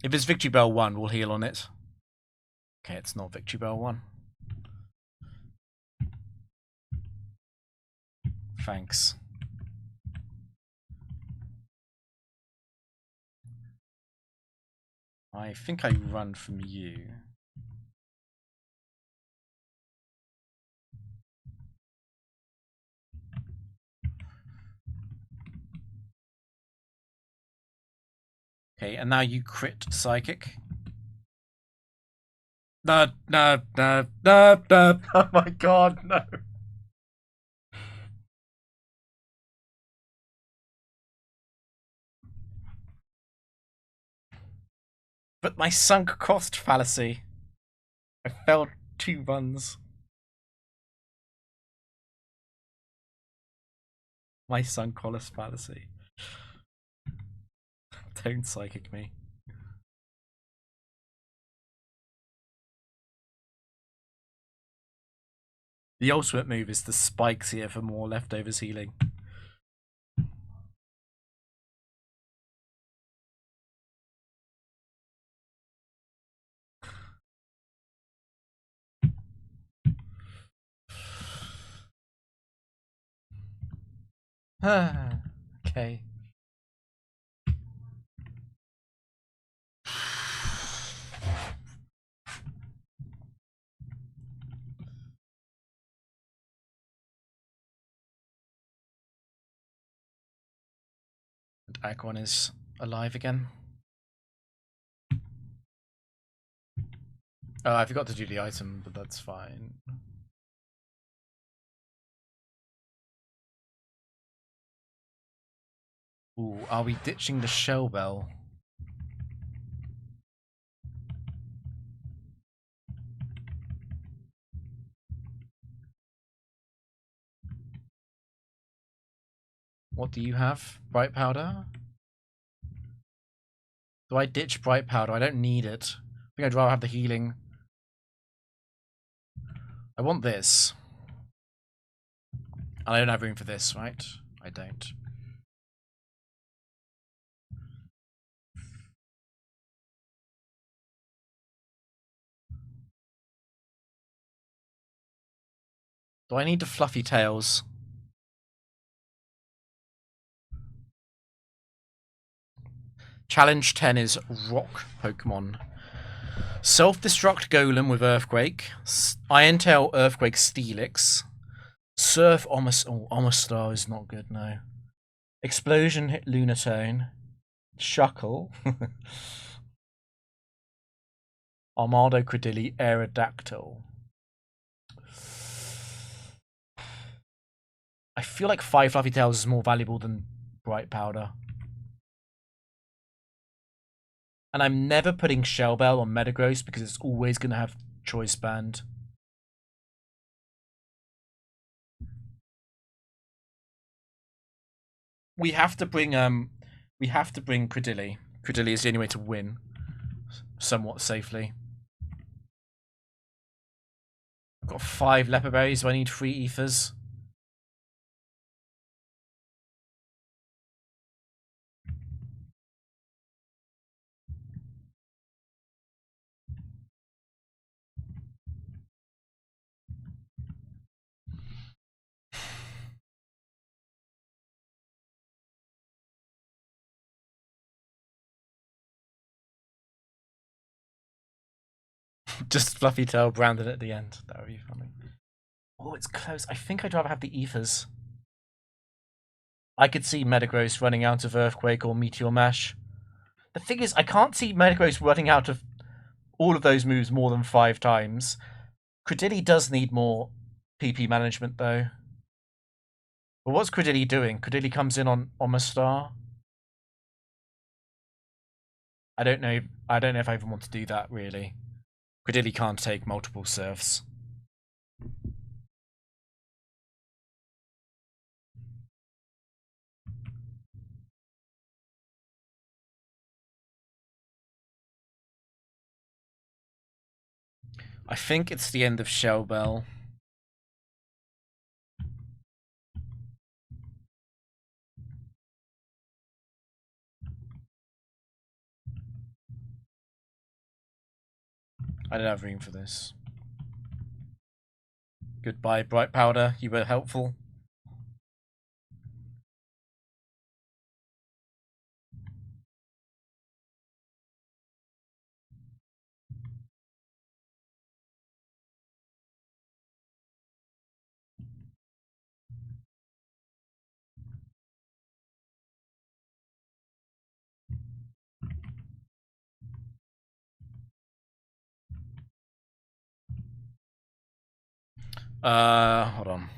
If it's Victory Bell 1, we'll heal on it. Okay, it's not Victory Bell 1. Thanks. I think I run from you. Okay, and now you crit psychic. No, no, no, no, no. Oh my god, no. But my sunk cost fallacy. I failed 2 runs. My sunk cost fallacy. Don't psychic me. The ultimate move is the spikes here for more leftovers healing. Okay. And Agron is alive again. Oh, I forgot to do the item, but that's fine. Ooh, are we ditching the shell bell? What do you have? Bright powder? Do I ditch bright powder? I don't need it. I think I'd rather have the healing. I want this. I don't have room for this, right? I don't. Do I need the fluffy tails? Challenge 10 is rock Pokemon. Self-destruct Golem with Earthquake. Iron Tail Earthquake Steelix. Surf Omastar is not good, no. Explosion hit Lunatone. Shuckle. Armado Credilli Aerodactyl. I feel like 5 Fluffy Tails is more valuable than Bright Powder. And I'm never putting Shell Bell on Metagross because it's always going to have Choice Band. We have to bring Credilli. Credilli is the only way to win somewhat safely. I've got 5 Leper Berries, so I need 3 Ethers. Just Fluffy Tail Brandon at the end. That would be funny. Oh, it's close. I think I'd rather have the Ethers. I could see Metagross running out of Earthquake or Meteor Mash. The thing is, I can't see Metagross running out of all of those moves more than 5 times. Credilli does need more PP management, though. But what's Credilli doing? Credilli comes in on Omastar. I don't know if I even want to do that, really. Credilli can't take multiple serfs. I think it's the end of Shell Bell. I don't have room for this. Goodbye, Bright Powder. You were helpful. Hold on.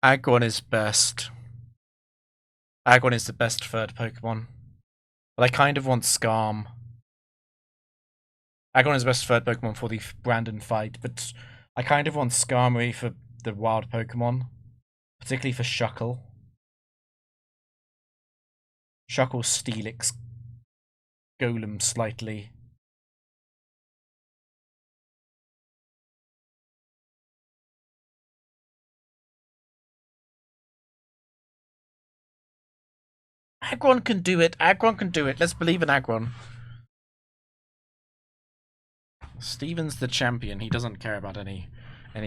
Aggron is best. Aggron is the best third Pokemon. But I kind of want Skarm. Aggron is the best third Pokemon for the Brandon fight, but I kind of want Skarmory for the wild Pokemon. Particularly for Shuckle. Shuckle, Steelix, Golem slightly. Aggron can do it. Aggron can do it. Let's believe in Aggron. Steven's the champion. He doesn't care about any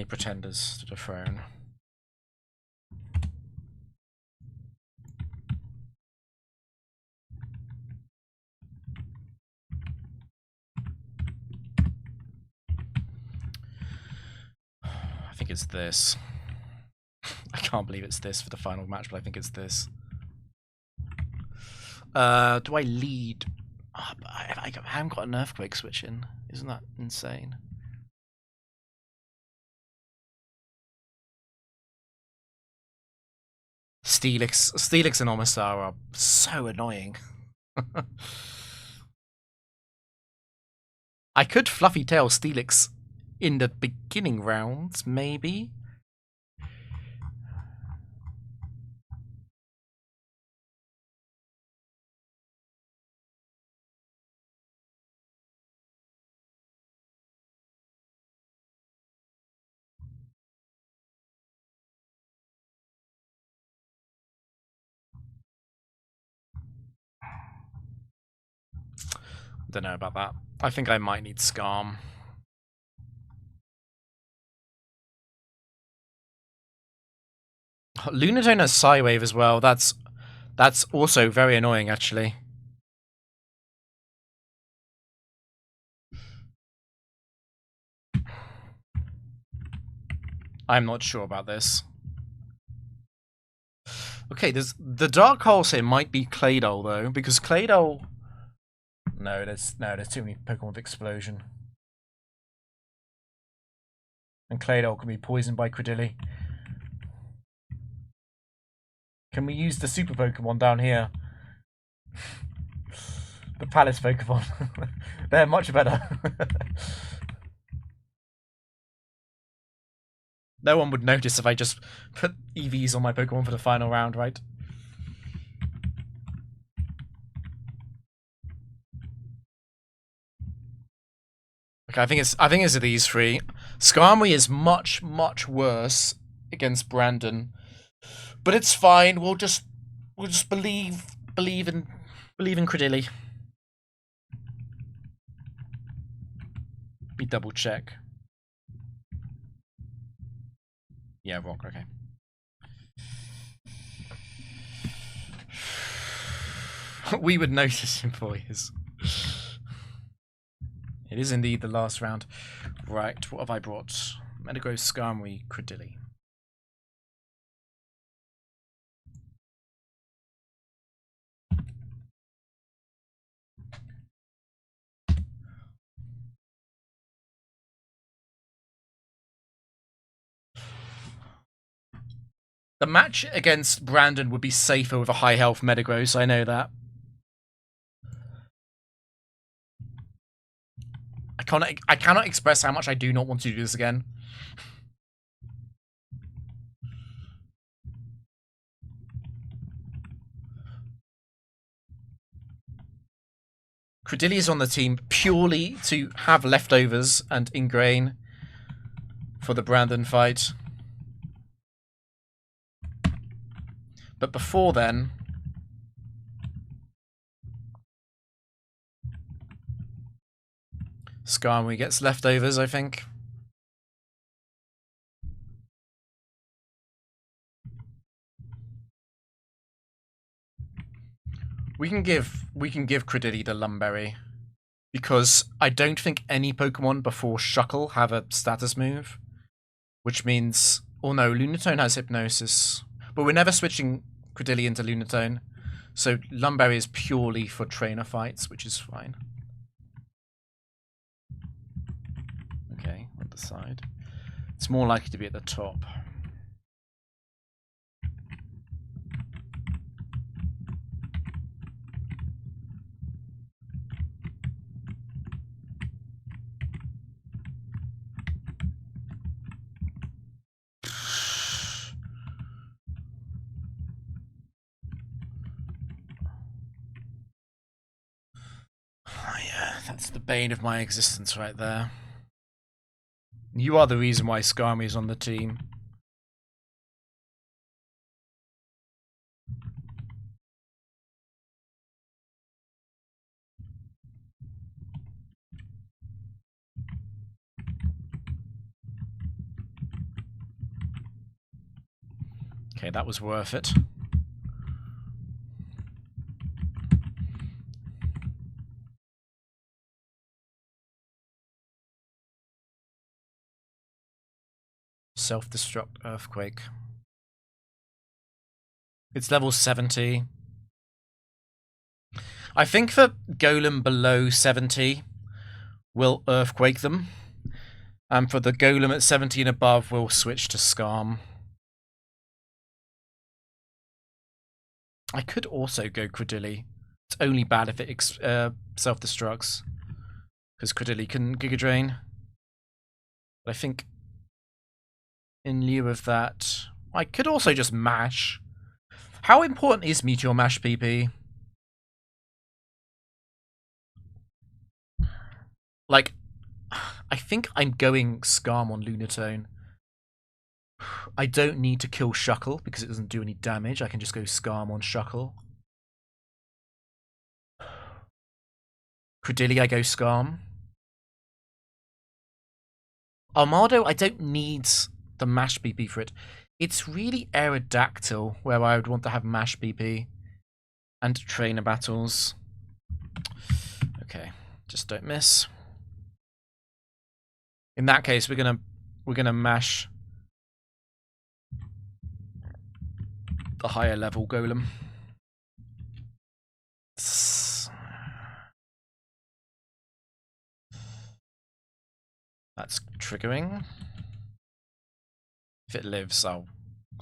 pretenders to the throne. I think it's this. I can't believe it's this for the final match, but I think it's this. Do I lead? Oh, I haven't got an Earthquake switch in. Isn't that insane? Steelix and Omastar are so annoying. I could Fluffy Tail Steelix in the beginning rounds, maybe. Don't know about that. I think I might need Skarm. Lunatone has Psywave as well. That's also very annoying, actually. I'm not sure about this. Okay, the dark horse here might be Claydol though, because Claydol. No, there's too many Pokemon with Explosion. And Claydol can be poisoned by Credilli. Can we use the super Pokemon down here? The Palace Pokemon. They're much better. No one would notice if I just put EVs on my Pokemon for the final round, right? Okay, I think it's these three. Skarmory is much worse against Brandon, but it's fine. We'll just believe in Credilli. Let me double check. Yeah, rock. Okay. We would notice him, boys. It is indeed the last round. Right, what have I brought? Metagross, Skarmory, Credilli. The match against Brandon would be safer with a high health Metagross, I know that. I cannot express how much I do not want to do this again. Credilli is on the team purely to have leftovers and ingrain for the Brandon fight. But before then, Skarmory gets leftovers, I think. We can give Credilli the Lumberry. Because I don't think any Pokemon before Shuckle have a status move. Which means... Oh no, Lunatone has Hypnosis. But we're never switching Credilli into Lunatone. So Lumberry is purely for trainer fights, which is fine. Okay, on the side. It's more likely to be at the top. That's the bane of my existence right there. You are the reason why Skarmory is on the team. Okay, that was worth it. Self-destruct Earthquake. It's level 70. I think that Golem below 70 will Earthquake them. And for the Golem at 70 and above, we'll switch to Skarm. I could also go Credilli. It's only bad if it self-destructs. Because Credilli can Giga Drain. But I think in lieu of that, I could also just mash. How important is Meteor Mash, PP? Like, I think I'm going Skarm on Lunatone. I don't need to kill Shuckle because it doesn't do any damage. I can just go Skarm on Shuckle. Credilli, I go Skarm. Armado, I don't need the Mash BP for it. It's really Aerodactyl where I would want to have Mash BP and trainer battles. Okay, just don't miss. In that case, we're gonna mash the higher level Golem. That's triggering. If it lives, I'll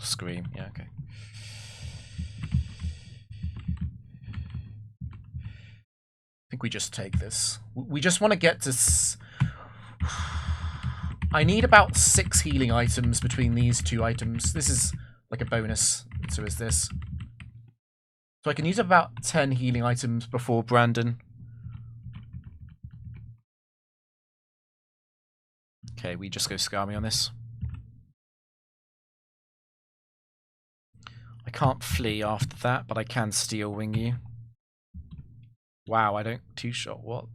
scream. Yeah, okay. I think we just take this. We just want to get to... I need about 6 healing items between these 2 items. This is like a bonus, so is this. So I can use about 10 healing items before Brandon. Okay, we just go Skarmory on this. I can't flee after that, but I can Steel Wing you. Wow, I don't two-shot, what?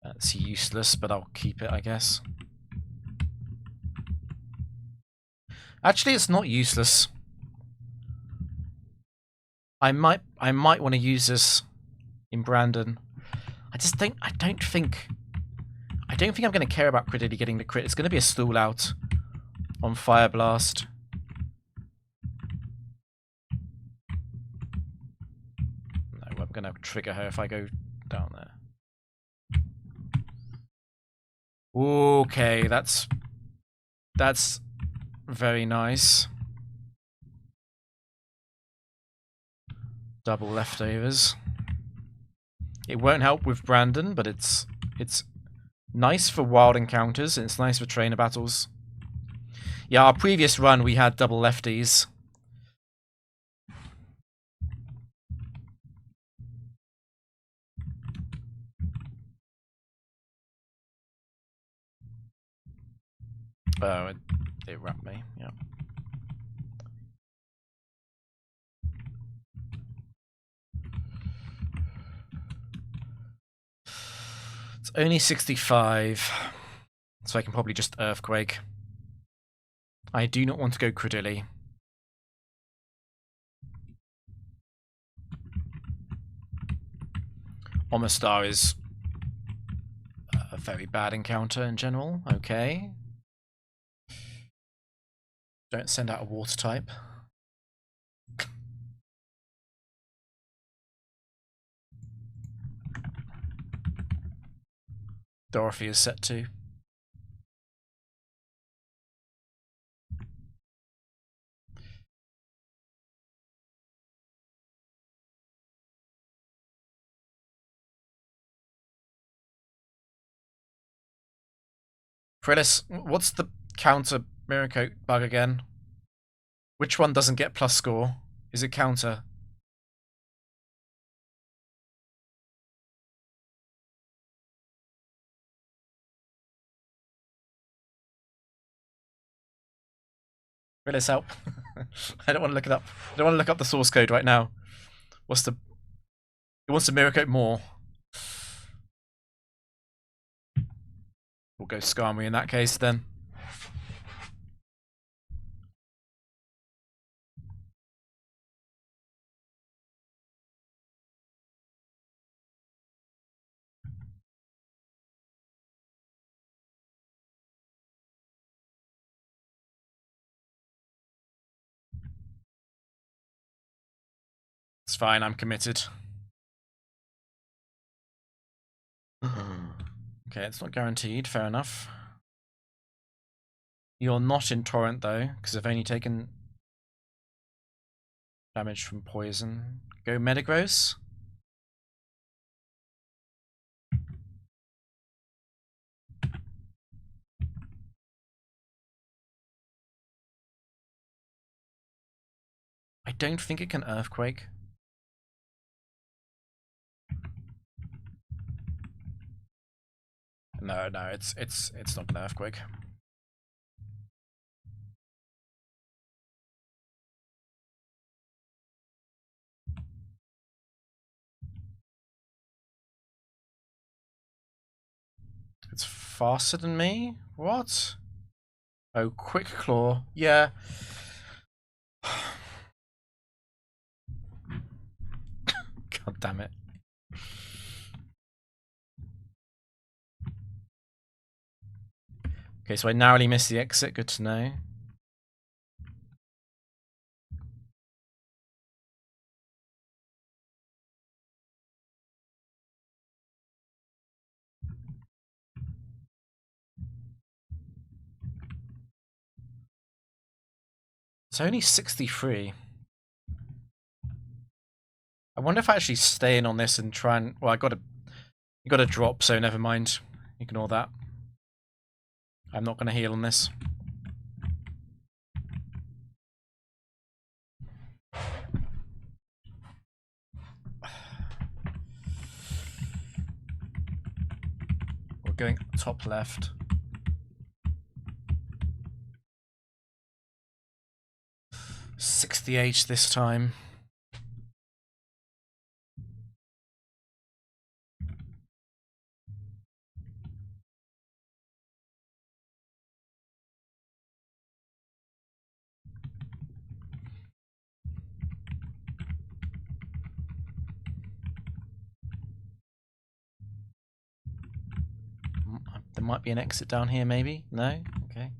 That's useless, but I'll keep it, I guess. Actually, it's not useless. I might want to use this in Brandon. I don't think I'm going to care about Credilli getting the crit. It's going to be a stall out on Fire Blast. No, I'm going to trigger her if I go down there. Okay, that's very nice. Double leftovers. It won't help with Brandon, but it's nice for wild encounters, and it's nice for trainer battles. Yeah, our previous run we had double lefties. Oh, it wrapped me, yeah. It's only 65, so I can probably just Earthquake. I do not want to go Credilli. Omastar is a very bad encounter in general. Okay. Don't send out a water type. Dorothy is set to. Krillis, what's the counter Miracle bug again? Which one doesn't get plus score? Is it counter? Krillis, help. I don't want to look it up. I don't want to look up the source code right now. What's the... It wants to Miracle more. We'll go Skarmory in that case then. It's fine, I'm committed. Okay, it's not guaranteed, fair enough. You're not in Torrent though, because I've only taken damage from poison. Go Metagross. I don't think it can Earthquake. No, it's not gonna Earthquake. It's faster than me? What? Oh, Quick Claw. Yeah. God damn it. Okay, so I narrowly missed the exit. Good to know. It's only 63. I wonder if I actually stay in on this and try and... Well, you got to drop, so never mind. Ignore that. I'm not going to heal on this. We're going top left. $68 this time. There might be an exit down here, maybe? No? Okay.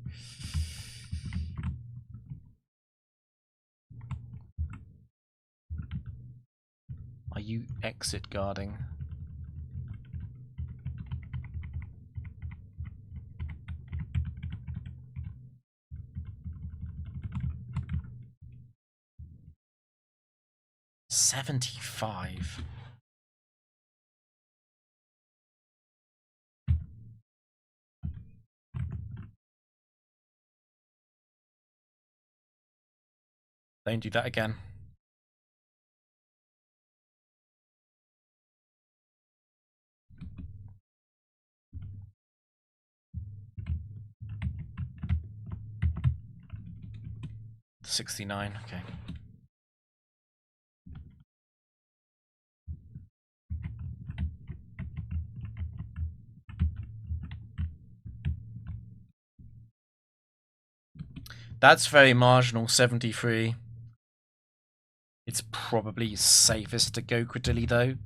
Are you exit guarding? $75. Don't do that again. 69, okay. That's very marginal, 73. It's probably safest to go Credilli though.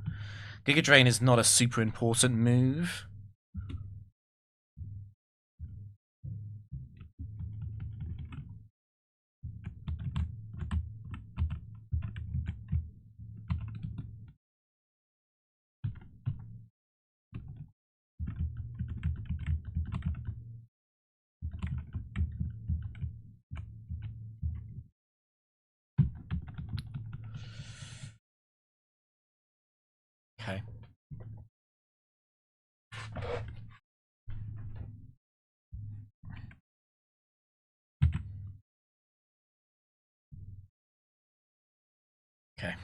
Giga Drain is not a super important move. Okay. Okay.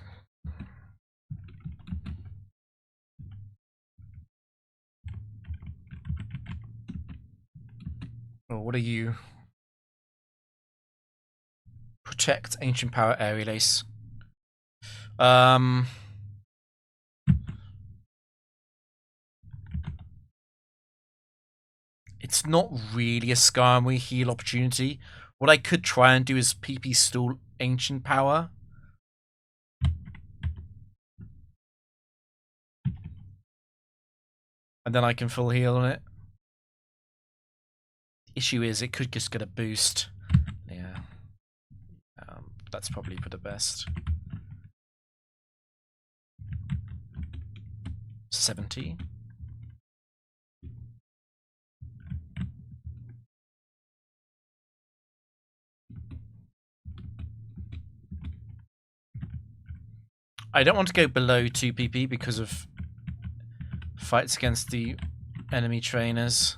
Well, what are you? Protect Ancient Power Aerial Ace. It's not really a Skarmory heal opportunity. What I could try and do is PP stall Ancient Power. And then I can full heal on it. The issue is it could just get a boost. Yeah. That's probably for the best. 70. I don't want to go below 2 PP because of fights against the enemy trainers.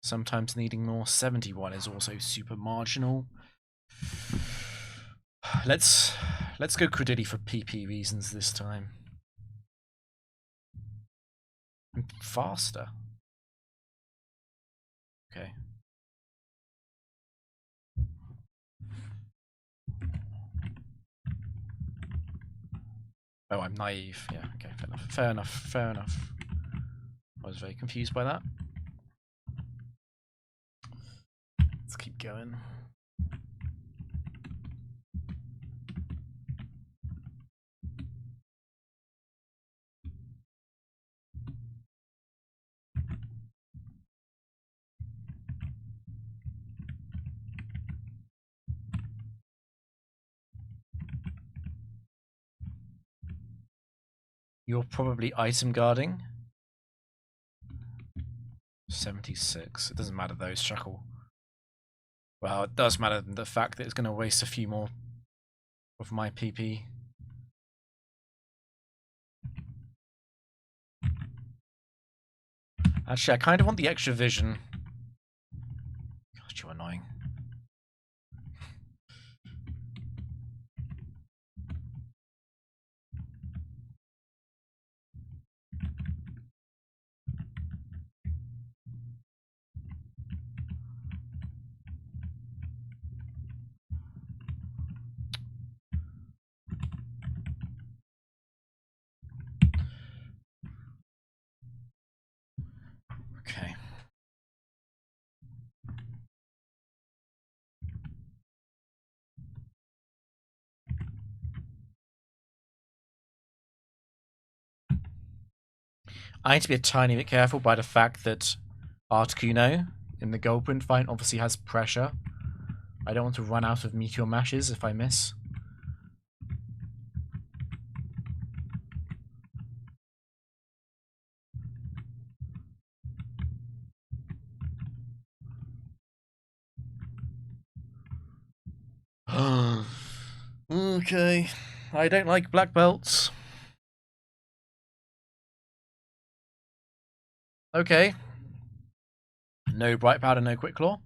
Sometimes needing more. 71 is also super marginal. Let's go Credilli for PP reasons this time. Faster. Okay. Oh, I'm naive. Yeah, okay, fair enough. Fair enough. Fair enough. I was very confused by that. Let's keep going. You're probably item guarding. 76. It doesn't matter though, Shackle. Well, it does matter the fact that it's going to waste a few more of my PP. Actually, I kind of want the extra vision. God, you're annoying. Okay. I need to be a tiny bit careful by the fact that Articuno in the Goldprint fight obviously has pressure. I don't want to run out of Meteor Mashes if I miss. Okay. I don't like black belts. Okay. No Bright Powder, no Quick Claw.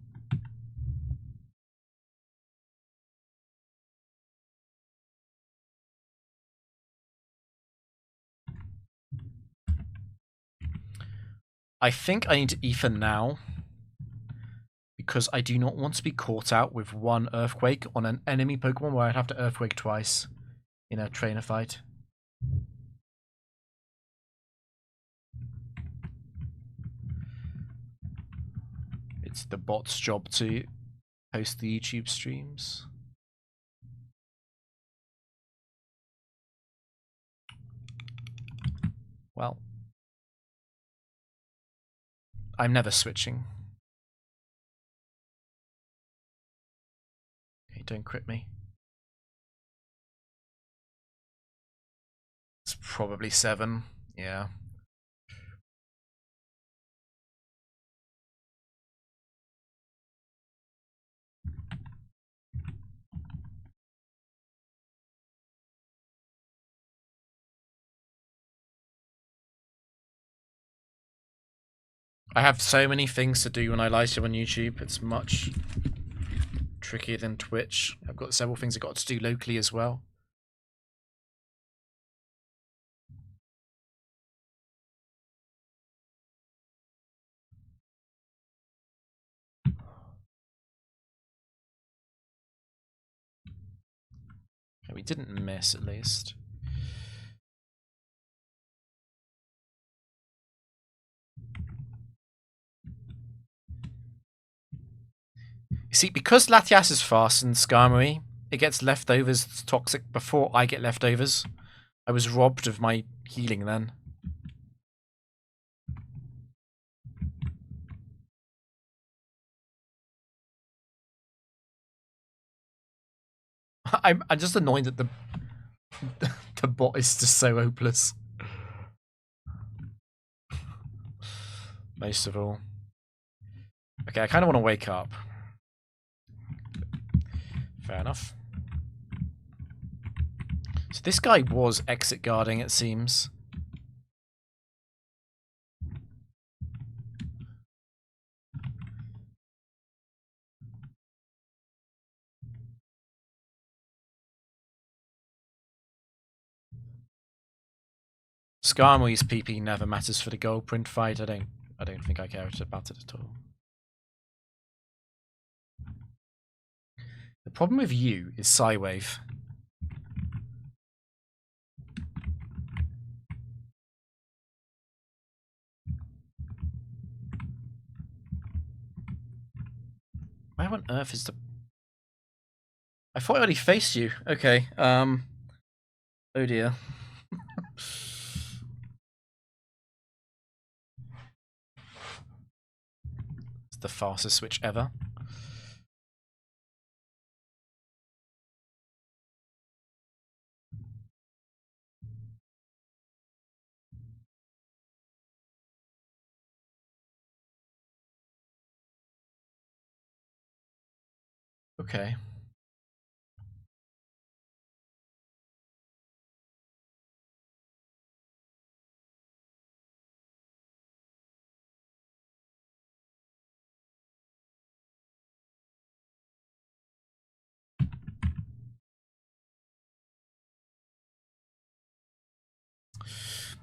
I think I need to Ether now. because I do not want to be caught out with one Earthquake on an enemy Pokemon where I'd have to Earthquake twice in a trainer fight. It's the bot's job to post the YouTube streams. Well, I'm never switching. Okay, don't crit me. It's probably 7, yeah. I have so many things to do when I live stream on YouTube. It's much trickier than Twitch. I've got several things I've got to do locally as well. Okay, we didn't miss, at least. You see, because Latias is fast and Skarmory, it gets leftovers toxic before I get leftovers. I was robbed of my healing then. I'm just annoyed that the bot is just so hopeless. Most of all. Okay, I kind of want to wake up. Fair enough. So this guy was exit guarding, it seems. Skarmory's PP never matters for the gold print fight. I don't think I care about it at all. The problem with you is Psywave. Where on earth is the... I thought I already faced you. Okay, oh dear. It's the fastest switch ever. Okay.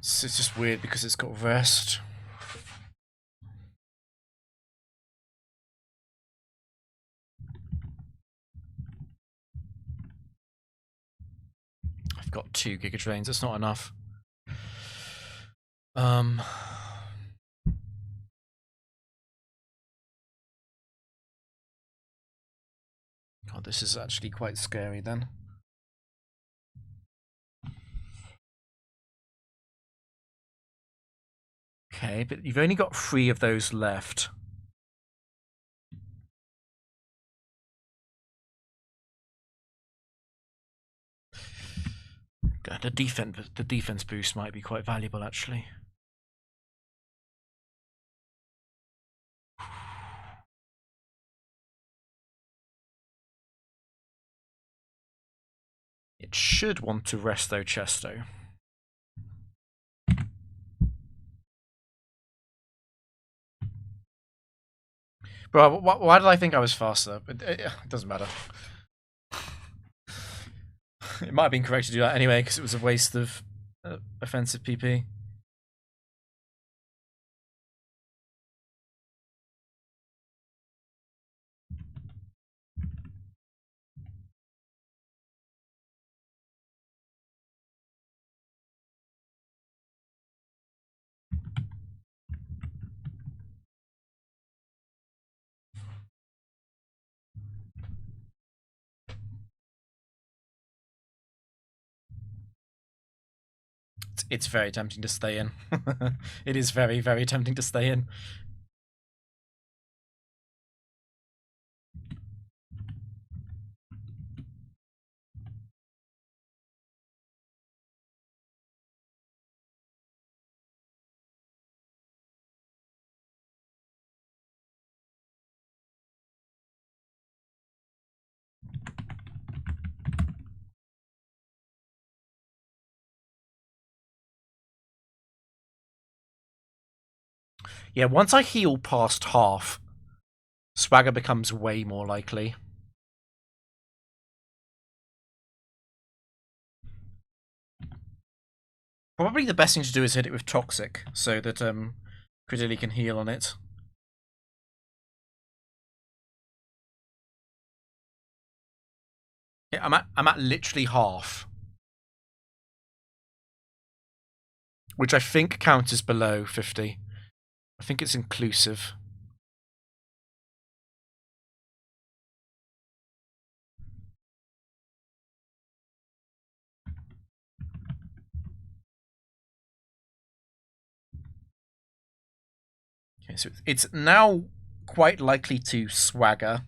So it's just weird because it's got rest. I've got 2 Giga Drains, that's not enough. God, this is actually quite scary then. Okay, but you've only got 3 of those left. The defense boost might be quite valuable, actually. It should want to rest though, Chesto. Bro, why did I think I was faster? It doesn't matter. It might have been correct to do that anyway, because it was a waste of offensive PP. It's very tempting to stay in. It is very, very tempting to stay in. Yeah, once I heal past half, Swagger becomes way more likely. Probably the best thing to do is hit it with Toxic, so that Credilli can heal on it. Yeah, I'm at literally half, which I think counts as below 50. I think it's inclusive. Okay, so it's now quite likely to Swagger.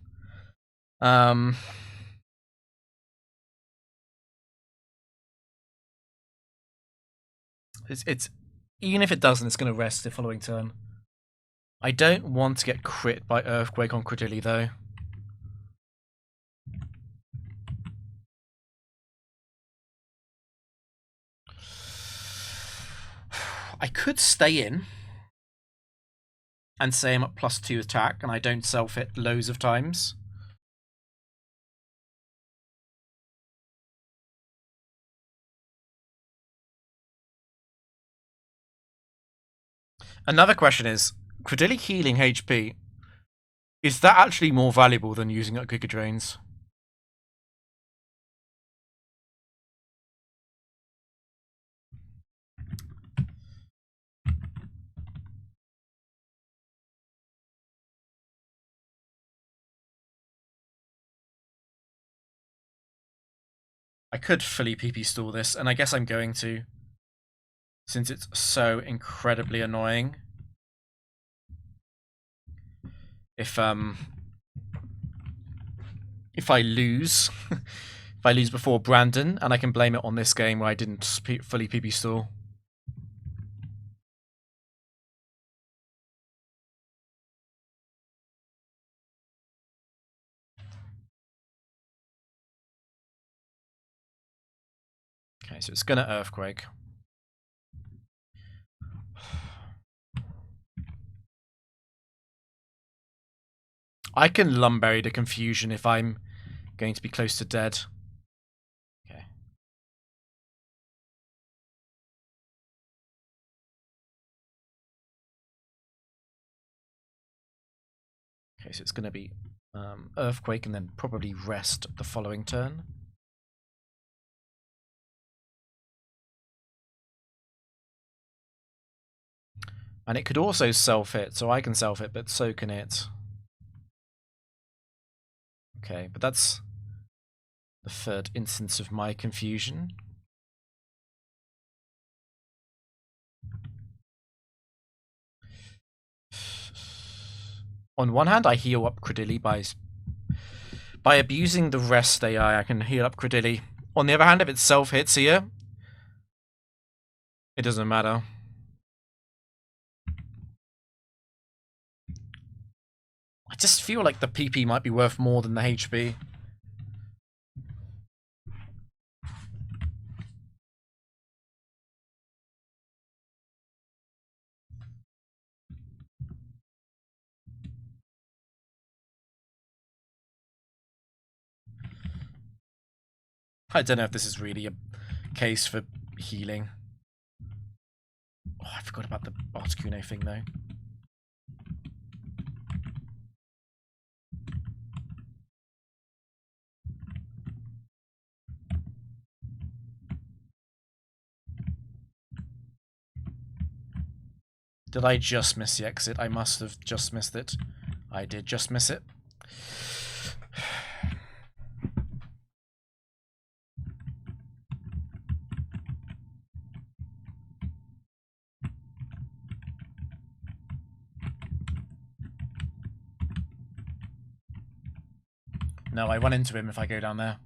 It's even if it doesn't, it's going to rest the following turn. I don't want to get crit by Earthquake on Credilli, though. I could stay in and say I'm at +2 attack and I don't self-hit loads of times. Another question is, Credilli healing HP, is that actually more valuable than using it Giga Drains? I could fully PP stall this, and I guess I'm going to, since it's so incredibly annoying. If I lose, if I lose before Brandon, and I can blame it on this game where I didn't fully PP stall. Okay, so it's gonna Earthquake. I can Lumberry the Confusion if I'm going to be close to dead. Okay. Okay, so it's going to be Earthquake and then probably rest the following turn. And it could also self-hit, so I can self-hit, but so can it. Okay, but that's the third instance of my confusion. On one hand, I heal up Credilli by abusing the rest AI. I can heal up Credilli. On the other hand, if it self-hits here, it doesn't matter. I just feel like the PP might be worth more than the HP. I don't know if this is really a case for healing. Oh, I forgot about the Articuno thing, though. Did I just miss the exit? I must have just missed it. I did just miss it. No, I run into him if I go down there.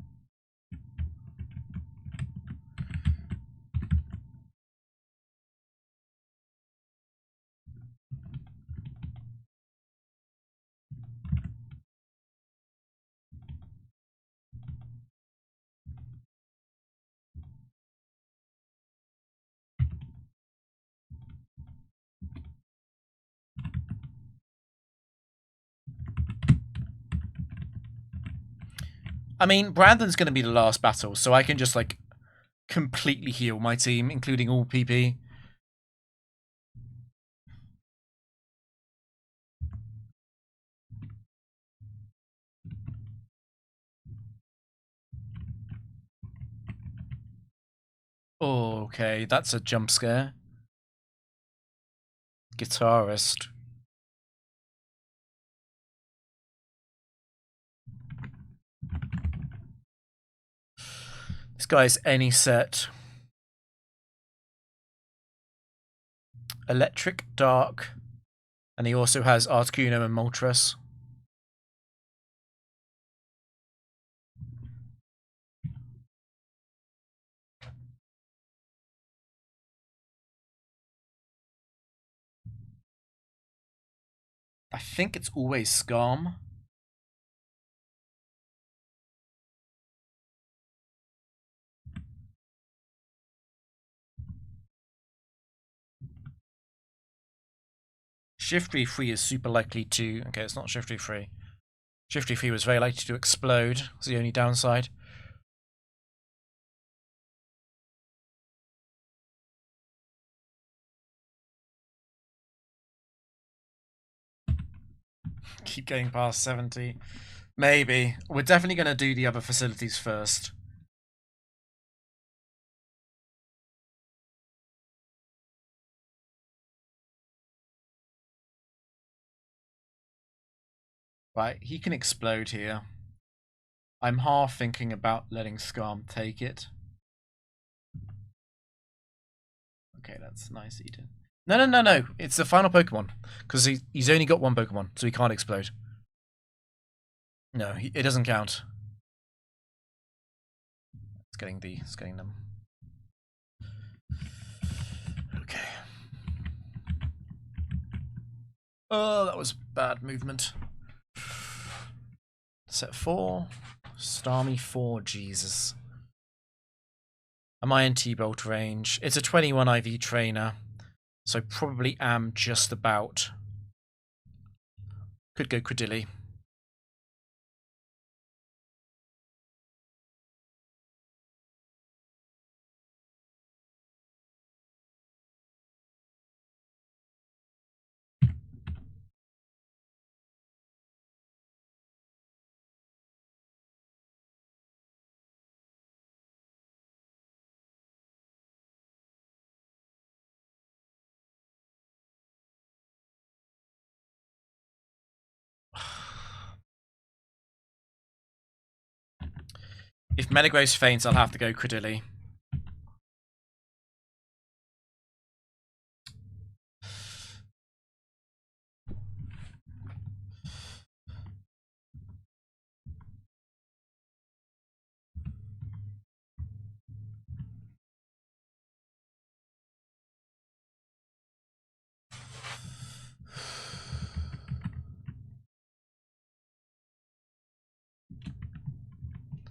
I mean, Brandon's going to be the last battle, so I can just, like, completely heal my team, including all PP. Oh, okay, that's a jump scare. Guitarist. This guy's any set. Electric, Dark, and he also has Articuno and Moltres. I think it's always Skarm. Shift V3 is super likely to... Okay, it's not Shift V3. Shift V3 was very likely to explode. It's the only downside. Keep getting past 70. Maybe. We're definitely going to do the other facilities first. Right, he can explode here. I'm half thinking about letting Skarm take it. Okay, that's nice, Eden. No. It's the final Pokemon. Because he's only got one Pokemon, so he can't explode. No, it doesn't count. It's getting them. Okay. Oh, that was bad movement. Set 4. Starmie 4, Jesus. Am I in T-Bolt range? It's a 21 IV trainer, so probably am just about. Could go Credilli. If Metagross faints, I'll have to go Credilli.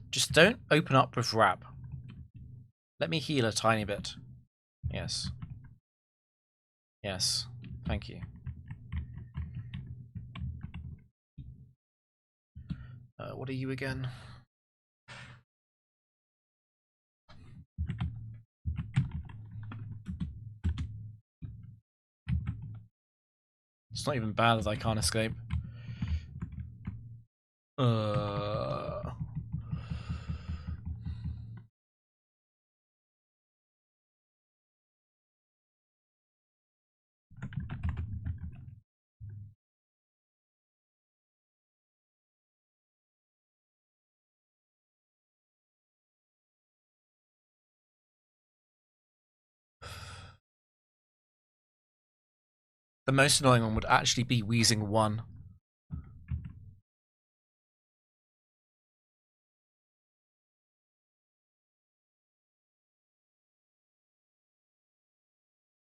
Just don't open up with Rab. Let me heal a tiny bit. Yes. Yes. Thank you. What are you again? It's not even bad that I can't escape. The most annoying one would actually be Wheezing 1.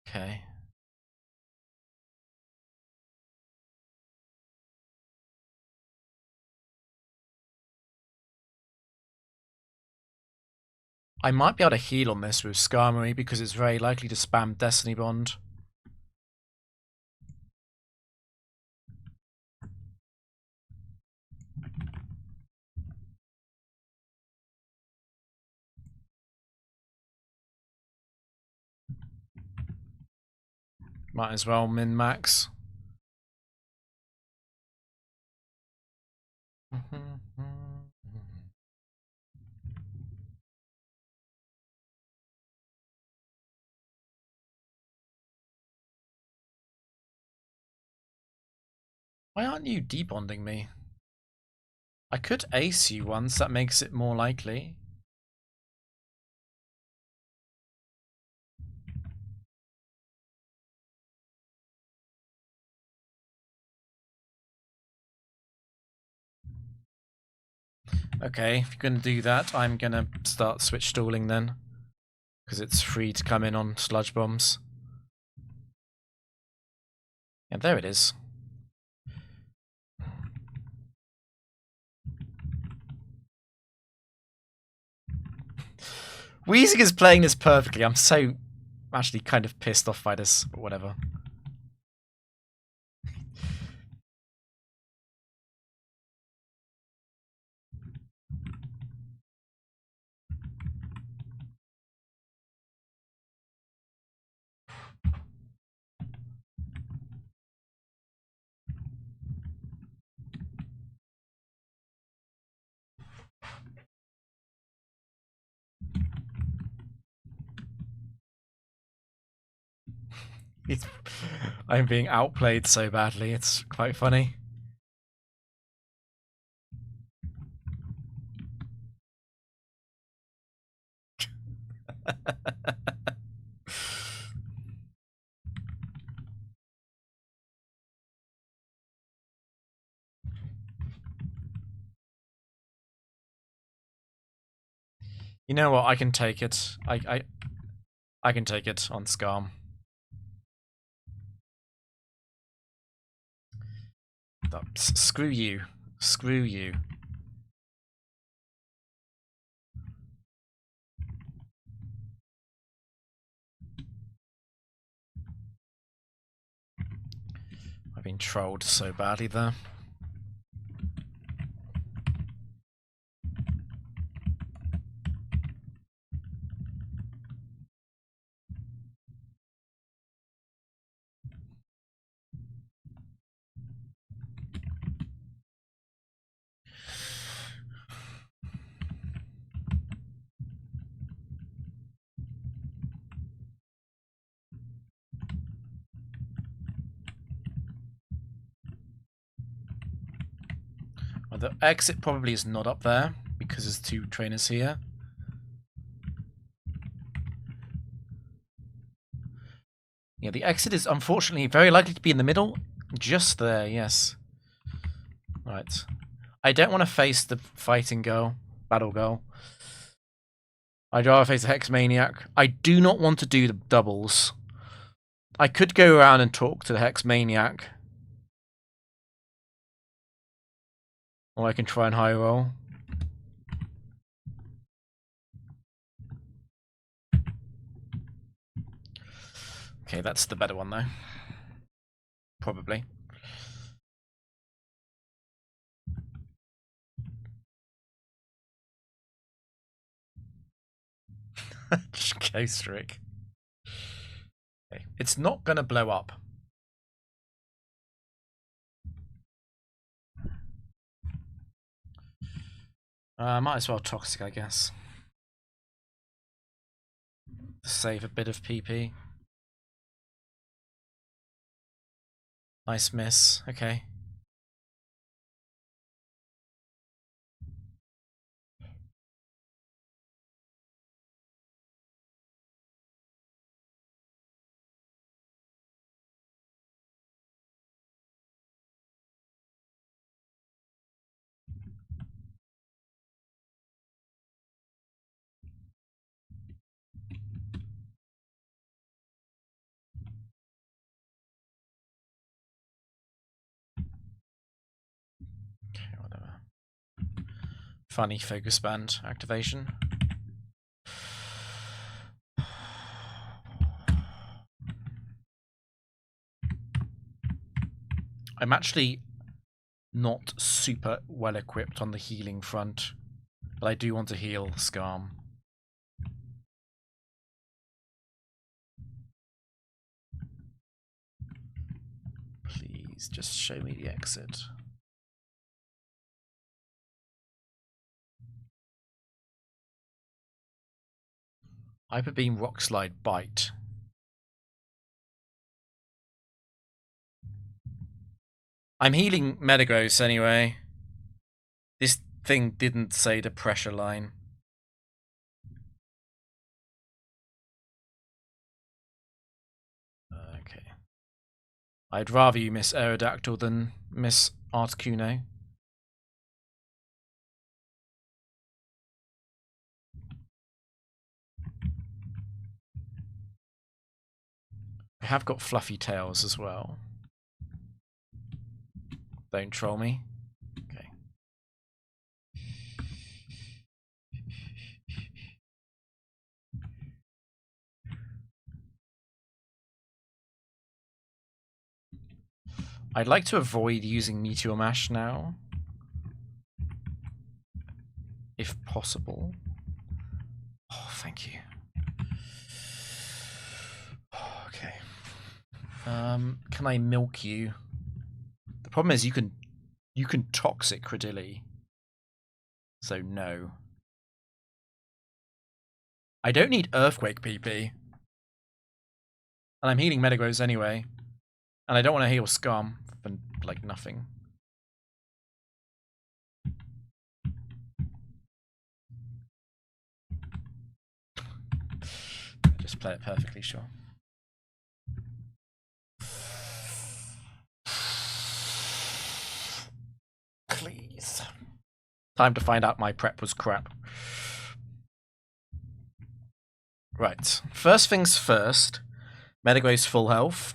Okay. I might be able to heal on this with Skarmory because it's very likely to spam Destiny Bond. Might as well min-max. Why aren't you debonding me? I could ace you once, that makes it more likely. Okay, if you're going to do that, I'm going to start switch stalling then. Because it's free to come in on sludge bombs. And there it is. Weezing is playing this perfectly. I'm so actually kind of pissed off by this, but whatever. I'm being outplayed so badly, it's quite funny. You know what? I can take it. I can take it on Skarm. Screw you. Screw you. I've been trolled so badly there. Well, the exit probably is not up there because there's two trainers here. Yeah, the exit is unfortunately very likely to be in the middle. Just there, yes. Right. I don't want to face the fighting girl, battle girl. I'd rather face a Hex Maniac. I do not want to do the doubles. I could go around and talk to the Hex Maniac. Or I can try and high roll. Okay, that's the better one though. Probably. Ghost Rick. Okay. It's not gonna blow up. Might as well Toxic, I guess. Save a bit of PP. Nice miss. Okay. Funny focus band activation. I'm actually not super well equipped on the healing front, but I do want to heal Skarm. Please just show me the exit. Hyper Beam, Rock Slide, Bite. I'm healing Metagross anyway. This thing didn't say the pressure line. Okay. I'd rather you miss Aerodactyl than miss Articuno. I have got fluffy tails as well. Don't troll me. Okay. I'd like to avoid using Meteor Mash now, if possible. Oh, thank you. Okay. Can I milk you? The problem is you can toxic Credilli. So no. I don't need Earthquake PP. And I'm healing Metagross anyway. And I don't want to heal Skarm for, like, nothing. Just play it perfectly, sure. Please. Time to find out my prep was crap. Right. First things first. Metagross full health.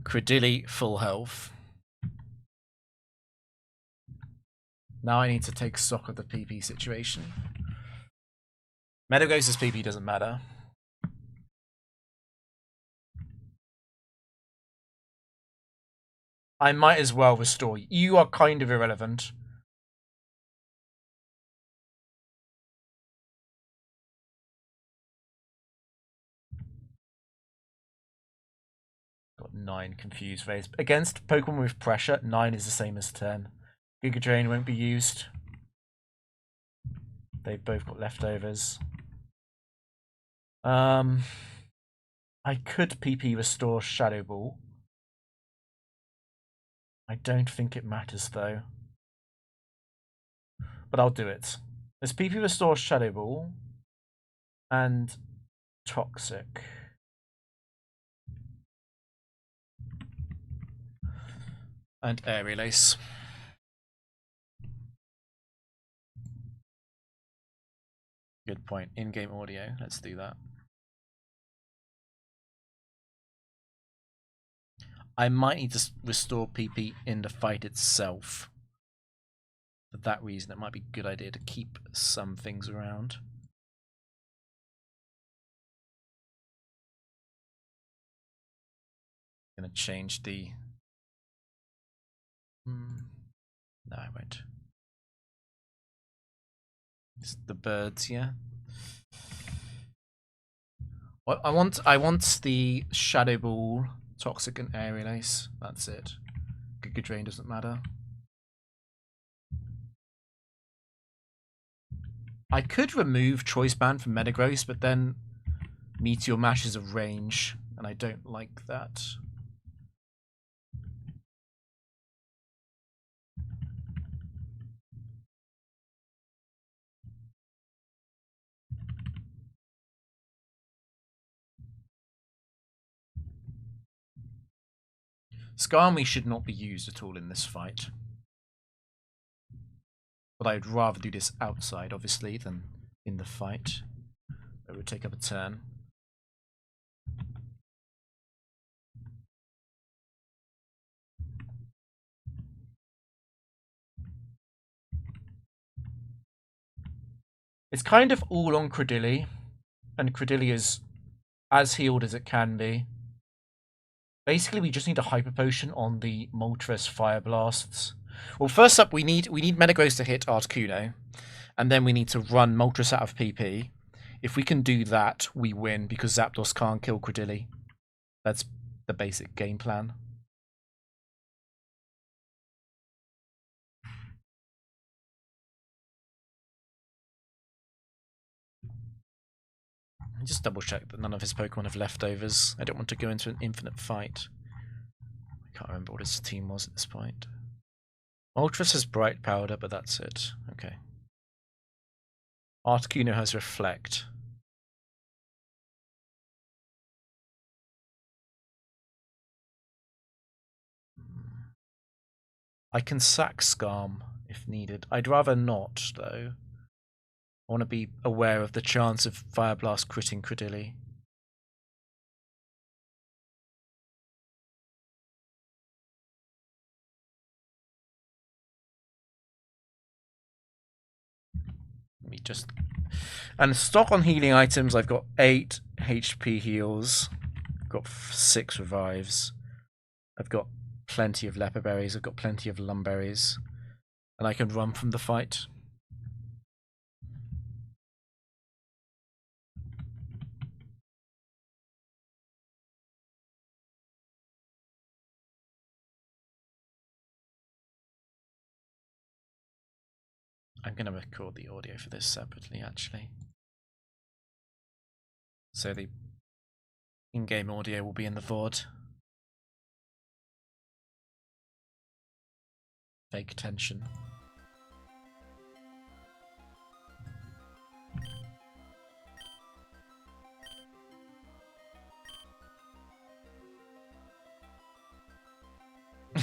Credilli full health. Now I need to take stock of the PP situation. Metagross's PP doesn't matter. I might as well restore you. You are kind of irrelevant. Got 9 confused phase. Against Pokemon with pressure, 9 is the same as 10. Giga Drain won't be used. They've both got leftovers. I could PP restore Shadow Ball. I don't think it matters though. But I'll do it. There's PP restore Shadow Ball and Toxic. And Aerial Ace. Good point. In-game audio. Let's do that. I might need to restore PP in the fight itself. For that reason, it might be a good idea to keep some things around. I'm gonna change the... No, I won't. It's the birds, yeah. Well, I want the Shadow Ball, Toxic, and Aerial Ace. That's it. Giga Drain doesn't matter. I could remove Choice Band from Metagross, but then Meteor Mash is a range, and I don't like that. Skarmy should not be used at all in this fight. But I'd rather do this outside, obviously, than in the fight. It would take up a turn. It's kind of all on Credilli, and Credilli is as healed as it can be. Basically, we just need a Hyper Potion on the Moltres Fire Blasts. Well, first up, we need Metagross to hit Articuno, and then we need to run Moltres out of PP. If we can do that, we win, because Zapdos can't kill Credilli. That's the basic game plan. Just double check that none of his Pokemon have leftovers. I don't want to go into an infinite fight. I can't remember what his team was at this point. Moltres has Bright Powder, but that's it. Okay. Articuno has Reflect. I can sack Skarm if needed. I'd rather not, though. I want to be aware of the chance of Fire Blast critting Credilli. Let me just... And stock on healing items, I've got 8 HP heals. I've got 6 revives. I've got plenty of leper berries. I've got plenty of lumberries. And I can run from the fight. I'm going to record the audio for this separately, actually. So the in-game audio will be in the VOD. Fake tension.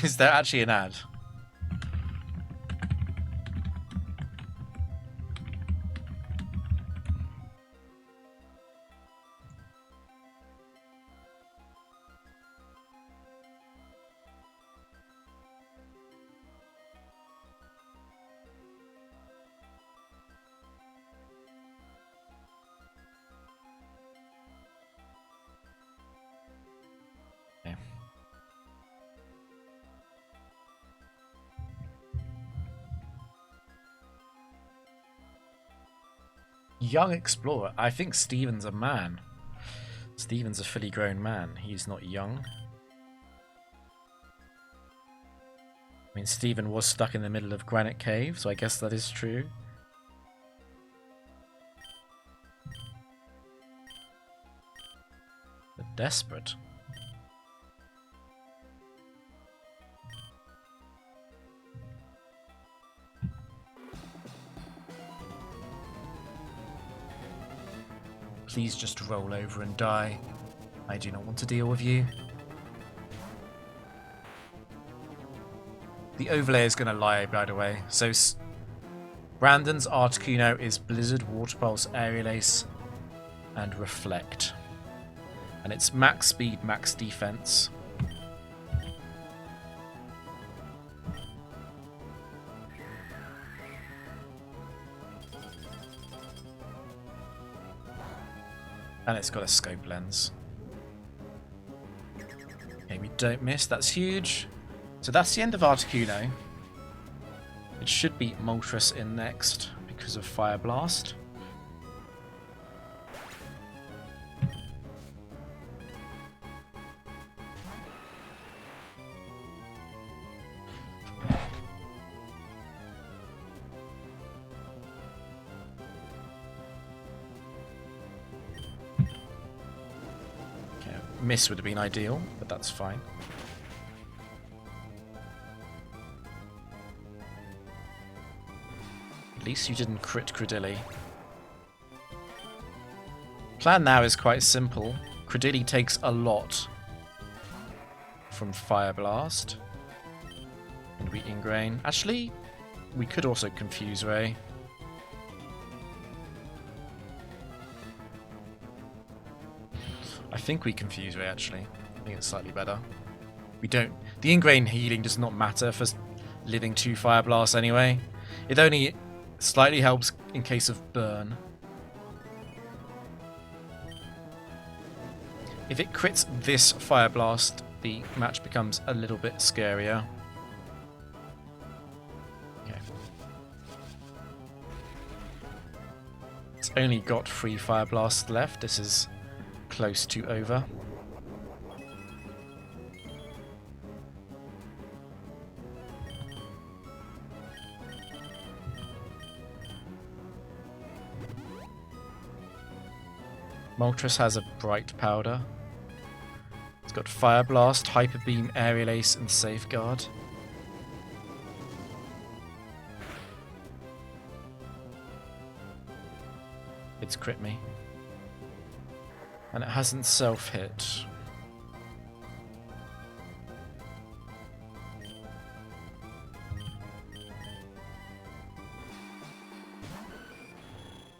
Is there actually an ad? Young explorer. I think Steven's a man. Steven's a fully grown man. He's not young. I mean, Steven was stuck in the middle of Granite Cave, so I guess that is true. But desperate. Please just roll over and die. I do not want to deal with you. The overlay is going to lie, by the way. So, Brandon's Articuno is Blizzard, Water Pulse, Aerial Ace, and Reflect. And it's max speed, max defense. And it's got a scope lens. Okay, we don't miss. That's huge. So that's the end of Articuno. It should beat Moltres in next because of Fire Blast. Miss would have been ideal, but that's fine. At least you didn't crit Credilli. Plan now is quite simple. Credilli takes a lot from Fire Blast. And we Ingrain. Actually, we could also Confuse Ray. I think we Confuse Ray, actually. I think it's slightly better. We don't... The Ingrain healing does not matter for living 2 Fire Blasts anyway. It only slightly helps in case of burn. If it crits this Fire Blast, the match becomes a little bit scarier. Okay. It's only got 3 Fire Blasts left. This is close to over. Moltres has a Bright Powder. It's got Fire Blast, Hyper Beam, Aerial Ace, and Safeguard. It's crit me. And it hasn't self-hit.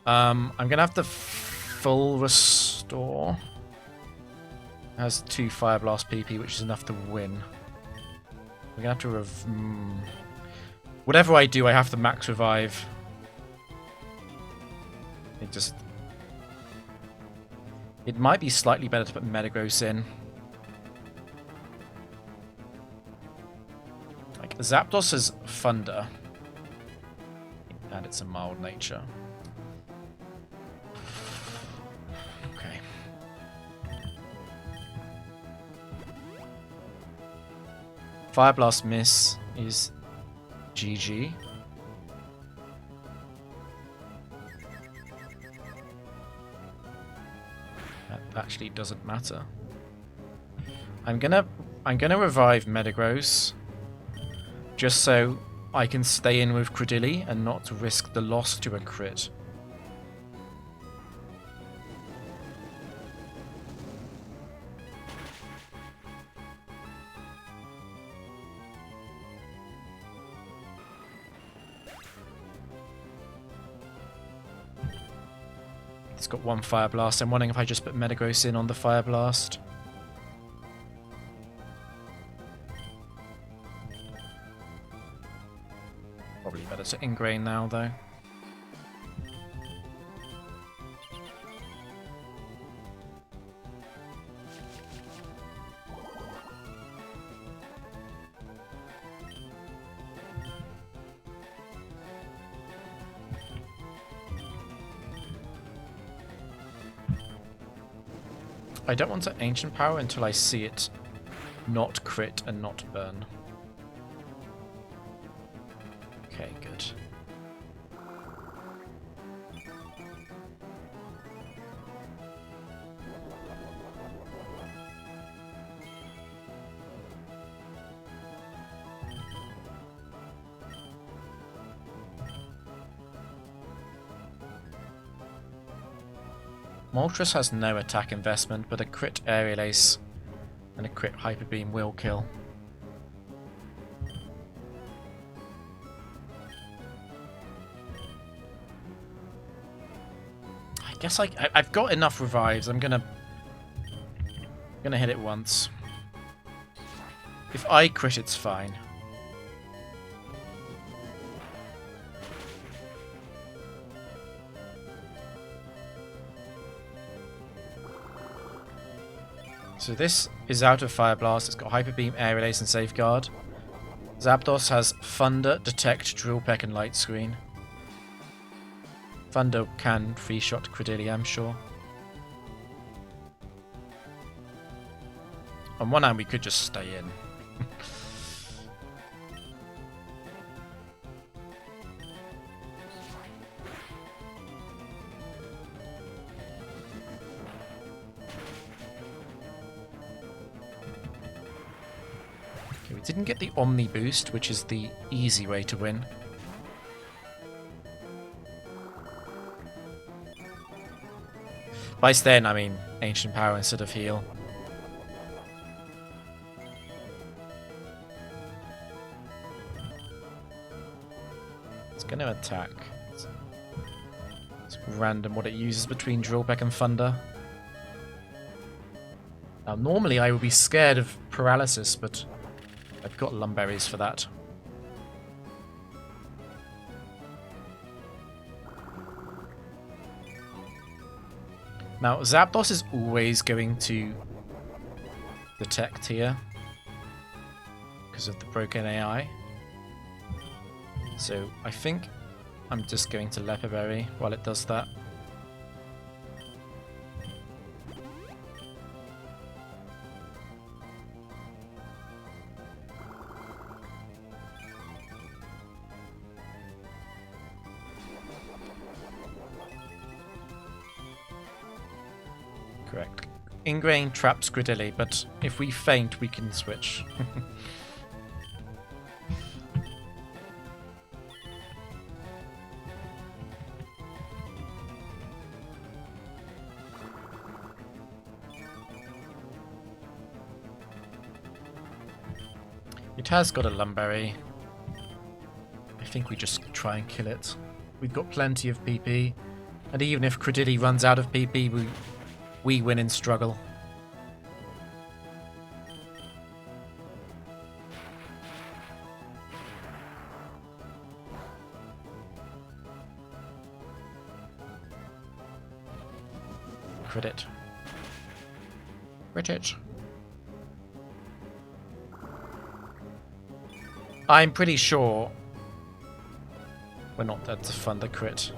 I'm gonna have to full restore. Has 2 Fire Blast PP, which is enough to win. We're gonna have to whatever I do, I have to max revive. It might be slightly better to put Metagross in. Like, Zapdos has Thunder. And it's a mild nature. Okay. Fire Blast miss is GG. That actually doesn't matter. I'm gonna revive Metagross just so I can stay in with Credilli and not risk the loss to a crit. It's got 1 Fire Blast. I'm wondering if I just put Metagross in on the Fire Blast. Probably better to Ingrain now, though. I don't want to Ancient Power until I see it not crit and not burn. Okay, good. Moltres has no attack investment, but a crit Aerial Ace and a crit Hyper Beam will kill. I guess I've got enough revives. I'm gonna hit it once. If I crit, it's fine. So this is out of Fire Blast. It's got Hyper Beam, Aerial Ace, and Safeguard. Zapdos has Thunder, Detect, Drill Peck, and Light Screen. Thunder can free-shot Credilli, I'm sure. On one hand, we could just stay in. We didn't get the Omni boost, which is the easy way to win. By staying, I mean Ancient Power instead of heal. It's going to attack. It's random what it uses between Drill Peck and Thunder. Now, normally I would be scared of Paralysis, but I've got Lumberries for that. Now, Zapdos is always going to detect here because of the broken AI. So I think I'm just going to Leper Berry while it does that. Correct. Ingrain traps Gridilli, but if we faint, we can switch. It has got a Lumberry. I think we just try and kill it. We've got plenty of PP, and even if Credilli runs out of PP, we win in struggle. Crit it. I'm pretty sure we're not there to fund a crit,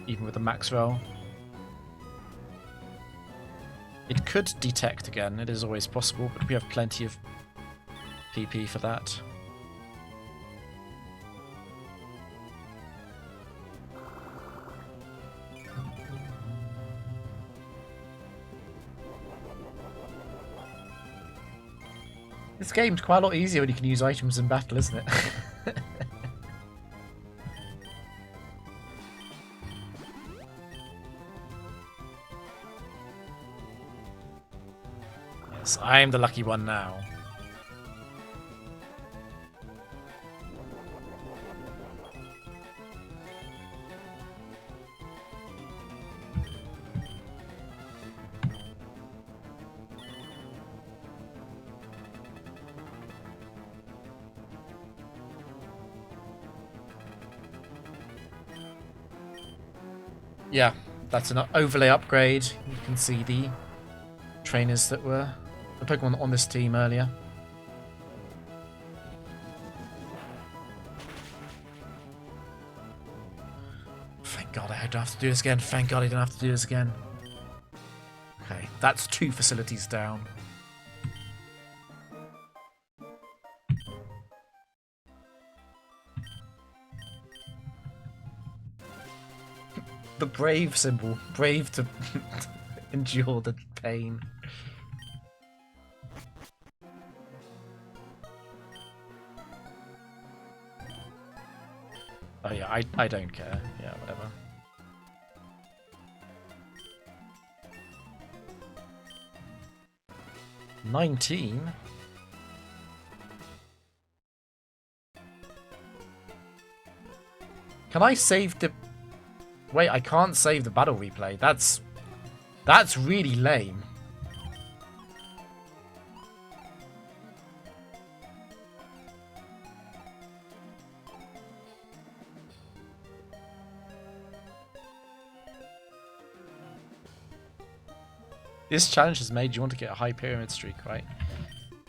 even with the max roll. It could detect again, it is always possible, but we have plenty of PP for that. This game's quite a lot easier when you can use items in battle, isn't it? Yes, I am the lucky one now. Yeah, that's an overlay upgrade. You can see the trainers that were the Pokemon on this team earlier. Thank God I don't have to do this again. Thank God I don't have to do this again. Okay, that's 2 facilities down. The brave symbol. Brave to endure the pain. Oh yeah, I don't care. Yeah, whatever. $19? Can I save the... Wait, I can't save the battle replay. That's really lame. This challenge has made you want to get a high pyramid streak, right?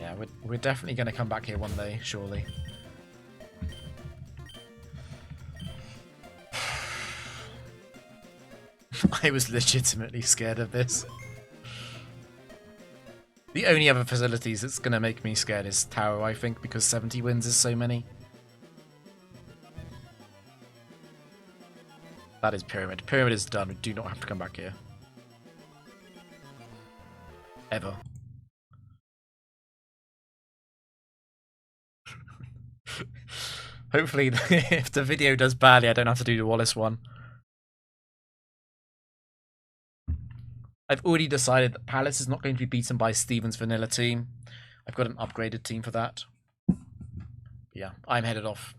Yeah, we're definitely going to come back here one day, surely. I was legitimately scared of this. The only other facilities that's going to make me scared is Tower, I think, because 70 wins is so many. That is Pyramid. Pyramid is done. We do not have to come back here. Ever. Hopefully, if the video does badly, I don't have to do the Wallace one. I've already decided that Palace is not going to be beaten by Steven's vanilla team. I've got an upgraded team for that. Yeah, I'm headed off.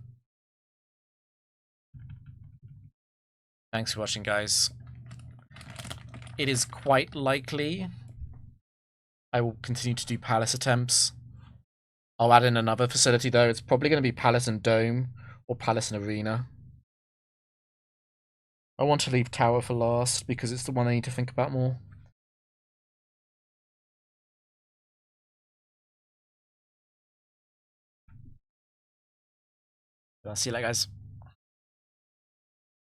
Thanks for watching, guys. It is quite likely I will continue to do Palace attempts. I'll add in another facility, though. It's probably going to be Palace and Dome or Palace and Arena. I want to leave Tower for last because it's the one I need to think about more. See you later, guys.